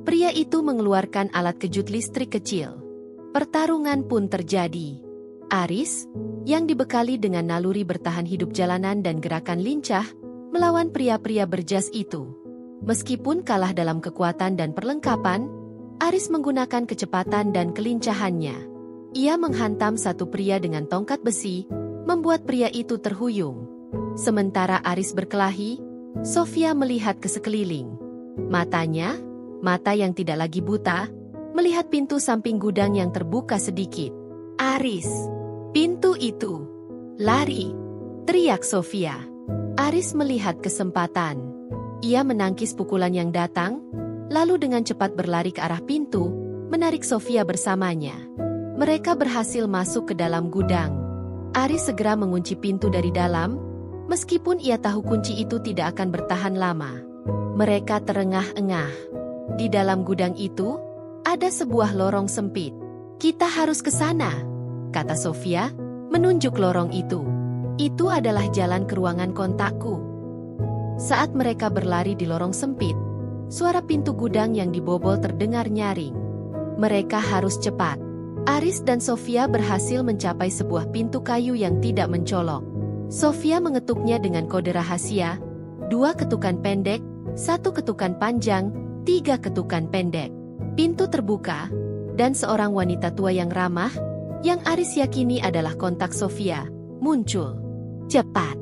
pria itu mengeluarkan alat kejut listrik kecil. Pertarungan pun terjadi. Aris, yang dibekali dengan naluri bertahan hidup jalanan dan gerakan lincah, melawan pria-pria berjas itu. Meskipun kalah dalam kekuatan dan perlengkapan, Aris menggunakan kecepatan dan kelincahannya. Ia menghantam satu pria dengan tongkat besi, membuat pria itu terhuyung. Sementara Aris berkelahi, Sofia melihat ke sekeliling. Matanya, mata yang tidak lagi buta, melihat pintu samping gudang yang terbuka sedikit. Aris, pintu itu. Lari, teriak Sofia. Aris melihat kesempatan. Ia menangkis pukulan yang datang, lalu dengan cepat berlari ke arah pintu, menarik Sofia bersamanya. Mereka berhasil masuk ke dalam gudang. Aris segera mengunci pintu dari dalam, meskipun ia tahu kunci itu tidak akan bertahan lama. Mereka terengah-engah. Di dalam gudang itu, ada sebuah lorong sempit. Kita harus ke sana, kata Sofia, menunjuk lorong itu. Itu adalah jalan ke ruangan kontakku. Saat mereka berlari di lorong sempit, suara pintu gudang yang dibobol terdengar nyaring. Mereka harus cepat. Aris dan Sofia berhasil mencapai sebuah pintu kayu yang tidak mencolok. Sofia mengetuknya dengan kode rahasia, 2 ketukan pendek, 1 ketukan panjang, 3 ketukan pendek. Pintu terbuka, dan seorang wanita tua yang ramah, yang Aris yakini adalah kontak Sofia, muncul. Cepat,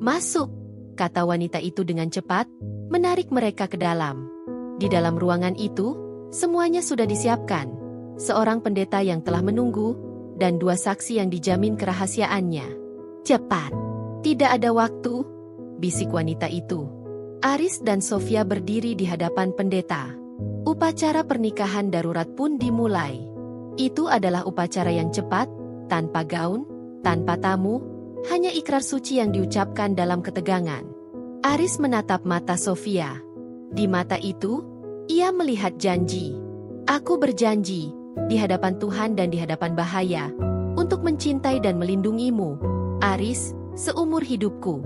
masuk, kata wanita itu dengan cepat, menarik mereka ke dalam. Di dalam ruangan itu, semuanya sudah disiapkan. Seorang pendeta yang telah menunggu, dan 2 saksi yang dijamin kerahasiaannya. Cepat, tidak ada waktu, bisik wanita itu. Aris dan Sofia berdiri di hadapan pendeta. Upacara pernikahan darurat pun dimulai. Itu adalah upacara yang cepat, tanpa gaun, tanpa tamu, hanya ikrar suci yang diucapkan dalam ketegangan. Aris menatap mata Sofia. Di mata itu, ia melihat janji. Aku berjanji, di hadapan Tuhan dan di hadapan bahaya, untuk mencintai dan melindungimu, Aris, seumur hidupku.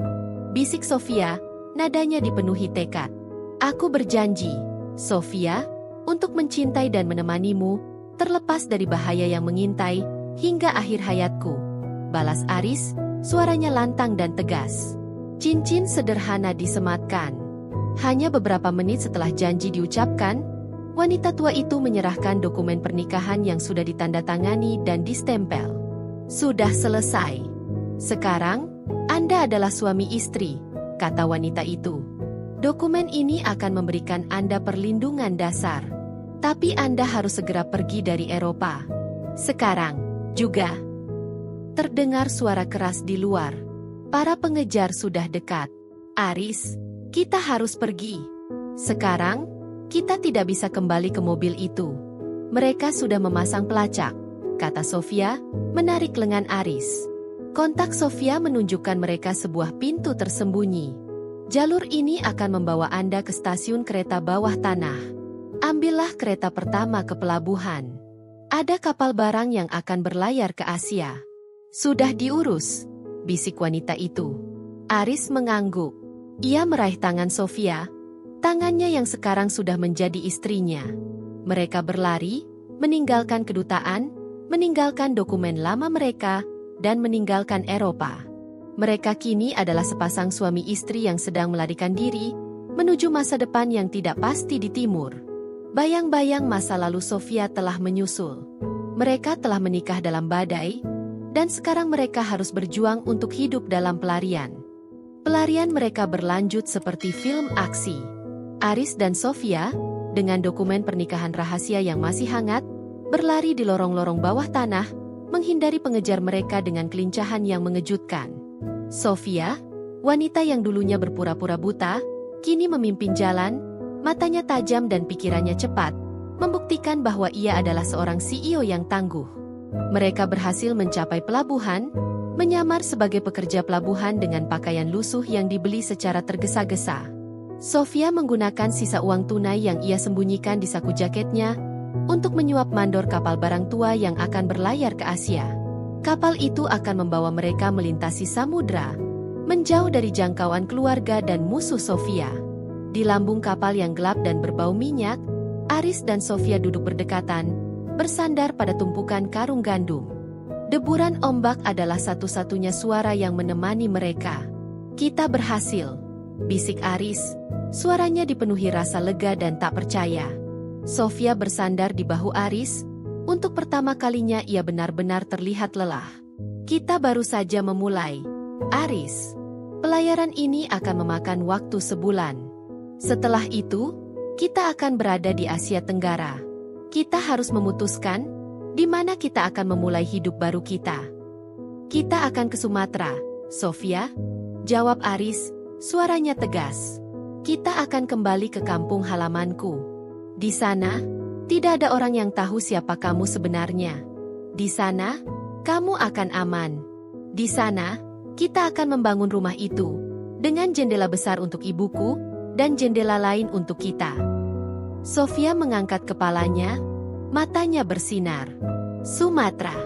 Bisik Sofia, nadanya dipenuhi tekad. Aku berjanji, Sofia, untuk mencintai dan menemanimu, terlepas dari bahaya yang mengintai, hingga akhir hayatku. Balas Aris, suaranya lantang dan tegas. Cincin sederhana disematkan. Hanya beberapa menit setelah janji diucapkan, wanita tua itu menyerahkan dokumen pernikahan yang sudah ditandatangani dan distempel. Sudah selesai. Sekarang, Anda adalah suami istri, kata wanita itu. Dokumen ini akan memberikan Anda perlindungan dasar. Tapi Anda harus segera pergi dari Eropa. Sekarang, juga. Terdengar suara keras di luar. Para pengejar sudah dekat. Aris, kita harus pergi. Sekarang, kita tidak bisa kembali ke mobil itu. Mereka sudah memasang pelacak, kata Sofia, menarik lengan Aris. Kontak Sofia menunjukkan mereka sebuah pintu tersembunyi. Jalur ini akan membawa Anda ke stasiun kereta bawah tanah. Ambillah kereta pertama ke pelabuhan. Ada kapal barang yang akan berlayar ke Asia. Sudah diurus, bisik wanita itu. Aris mengangguk. Ia meraih tangan Sofia, tangannya yang sekarang sudah menjadi istrinya. Mereka berlari, meninggalkan kedutaan, meninggalkan dokumen lama mereka, dan meninggalkan Eropa. Mereka kini adalah sepasang suami istri yang sedang melarikan diri, menuju masa depan yang tidak pasti di timur. Bayang-bayang masa lalu Sofia telah menyusul. Mereka telah menikah dalam badai, dan sekarang mereka harus berjuang untuk hidup dalam pelarian. Pelarian mereka berlanjut seperti film aksi. Aris dan Sofia, dengan dokumen pernikahan rahasia yang masih hangat, berlari di lorong-lorong bawah tanah, menghindari pengejar mereka dengan kelincahan yang mengejutkan. Sofia, wanita yang dulunya berpura-pura buta, kini memimpin jalan, matanya tajam dan pikirannya cepat, membuktikan bahwa ia adalah seorang CEO yang tangguh. Mereka berhasil mencapai pelabuhan, menyamar sebagai pekerja pelabuhan dengan pakaian lusuh yang dibeli secara tergesa-gesa. Sofia menggunakan sisa uang tunai yang ia sembunyikan di saku jaketnya untuk menyuap mandor kapal barang tua yang akan berlayar ke Asia. Kapal itu akan membawa mereka melintasi samudra, menjauh dari jangkauan keluarga dan musuh Sofia. Di lambung kapal yang gelap dan berbau minyak, Aris dan Sofia duduk berdekatan, bersandar pada tumpukan karung gandum. Deburan ombak adalah satu-satunya suara yang menemani mereka. Kita berhasil, bisik Aris. Suaranya dipenuhi rasa lega dan tak percaya. Sofia bersandar di bahu Aris. Untuk pertama kalinya ia benar-benar terlihat lelah. Kita baru saja memulai, Aris. Pelayaran ini akan memakan waktu sebulan. Setelah itu, kita akan berada di Asia Tenggara. Kita harus memutuskan di mana kita akan memulai hidup baru kita. Kita akan ke Sumatera, Sofia, jawab Aris, suaranya tegas. Kita akan kembali ke kampung halamanku. Di sana, tidak ada orang yang tahu siapa kamu sebenarnya. Di sana, kamu akan aman. Di sana, kita akan membangun rumah itu, dengan jendela besar untuk ibuku, dan jendela lain untuk kita. Sofia mengangkat kepalanya, matanya bersinar. Sumatera,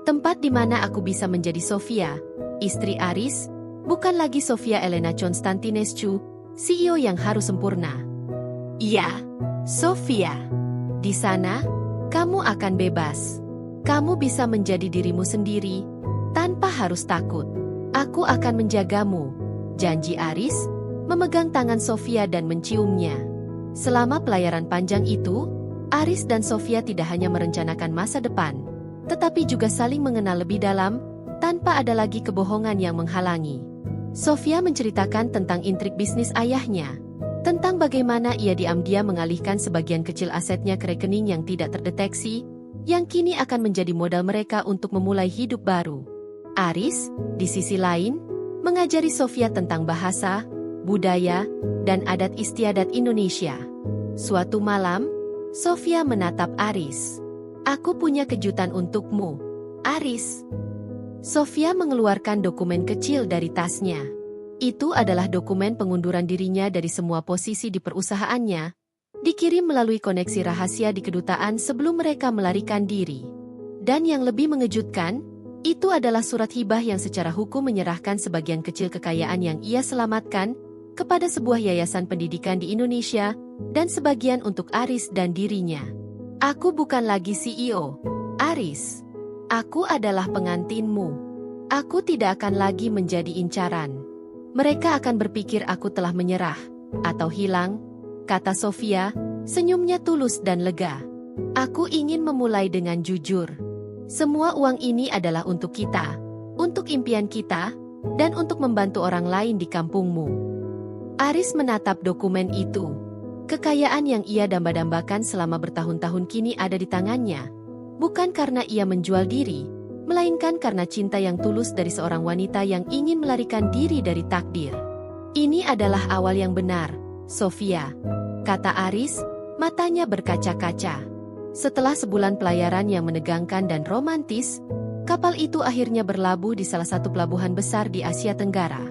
tempat di mana aku bisa menjadi Sofia, istri Aris, bukan lagi Sofia Elena Constantinescu, CEO yang harus sempurna. Iya, Sofia. Di sana, kamu akan bebas. Kamu bisa menjadi dirimu sendiri, tanpa harus takut. Aku akan menjagamu, janji Aris, memegang tangan Sofia dan menciumnya. Selama pelayaran panjang itu, Aris dan Sofia tidak hanya merencanakan masa depan, tetapi juga saling mengenal lebih dalam, tanpa ada lagi kebohongan yang menghalangi. Sofia menceritakan tentang intrik bisnis ayahnya, tentang bagaimana ia diam-diam mengalihkan sebagian kecil asetnya ke rekening yang tidak terdeteksi, yang kini akan menjadi modal mereka untuk memulai hidup baru. Aris, di sisi lain, mengajari Sofia tentang bahasa, budaya, dan adat istiadat Indonesia. Suatu malam, Sofia menatap Aris. Aku punya kejutan untukmu, Aris. Sofia mengeluarkan dokumen kecil dari tasnya. Itu adalah dokumen pengunduran dirinya dari semua posisi di perusahaannya, dikirim melalui koneksi rahasia di kedutaan sebelum mereka melarikan diri. Dan yang lebih mengejutkan, itu adalah surat hibah yang secara hukum menyerahkan sebagian kecil kekayaan yang ia selamatkan kepada sebuah yayasan pendidikan di Indonesia, dan sebagian untuk Aris dan dirinya. Aku bukan lagi CEO, Aris. Aku adalah pengantinmu. Aku tidak akan lagi menjadi incaran. Mereka akan berpikir aku telah menyerah, atau hilang, kata Sofia, senyumnya tulus dan lega. Aku ingin memulai dengan jujur. Semua uang ini adalah untuk kita, untuk impian kita, dan untuk membantu orang lain di kampungmu. Aris menatap dokumen itu. Kekayaan yang ia damba-dambakan selama bertahun-tahun kini ada di tangannya. Bukan karena ia menjual diri, melainkan karena cinta yang tulus dari seorang wanita yang ingin melarikan diri dari takdir. Ini adalah awal yang benar, Sofia, kata Aris, matanya berkaca-kaca. Setelah sebulan pelayaran yang menegangkan dan romantis, kapal itu akhirnya berlabuh di salah satu pelabuhan besar di Asia Tenggara.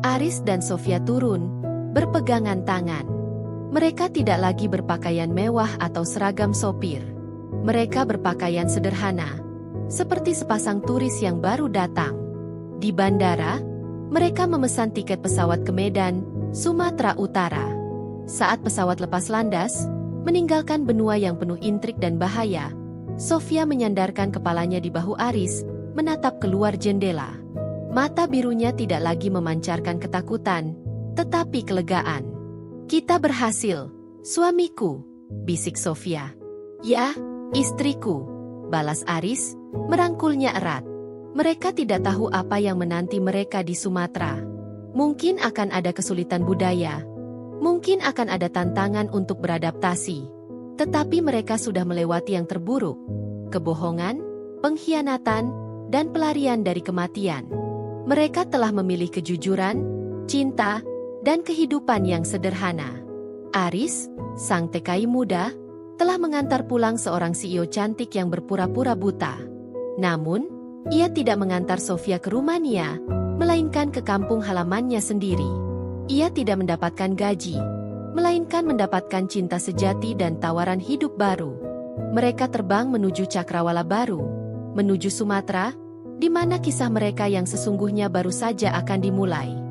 Aris dan Sofia turun, berpegangan tangan. Mereka tidak lagi berpakaian mewah atau seragam sopir. Mereka berpakaian sederhana, seperti sepasang turis yang baru datang. Di bandara, mereka memesan tiket pesawat ke Medan, Sumatera Utara. Saat pesawat lepas landas, meninggalkan benua yang penuh intrik dan bahaya, Sofia menyandarkan kepalanya di bahu Aris, menatap keluar jendela. Mata birunya tidak lagi memancarkan ketakutan, tetapi kelegaan. Kita berhasil, suamiku, bisik Sofia. Ya, istriku, balas Aris, merangkulnya erat. Mereka tidak tahu apa yang menanti mereka di Sumatera. Mungkin akan ada kesulitan budaya. Mungkin akan ada tantangan untuk beradaptasi. Tetapi mereka sudah melewati yang terburuk. Kebohongan, pengkhianatan, dan pelarian dari kematian. Mereka telah memilih kejujuran, cinta, dan kehidupan yang sederhana. Aris, sang TKI muda, telah mengantar pulang seorang CEO cantik yang berpura-pura buta. Namun, ia tidak mengantar Sofia ke Rumania, melainkan ke kampung halamannya sendiri. Ia tidak mendapatkan gaji, melainkan mendapatkan cinta sejati dan tawaran hidup baru. Mereka terbang menuju cakrawala baru, menuju Sumatera, di mana kisah mereka yang sesungguhnya baru saja akan dimulai.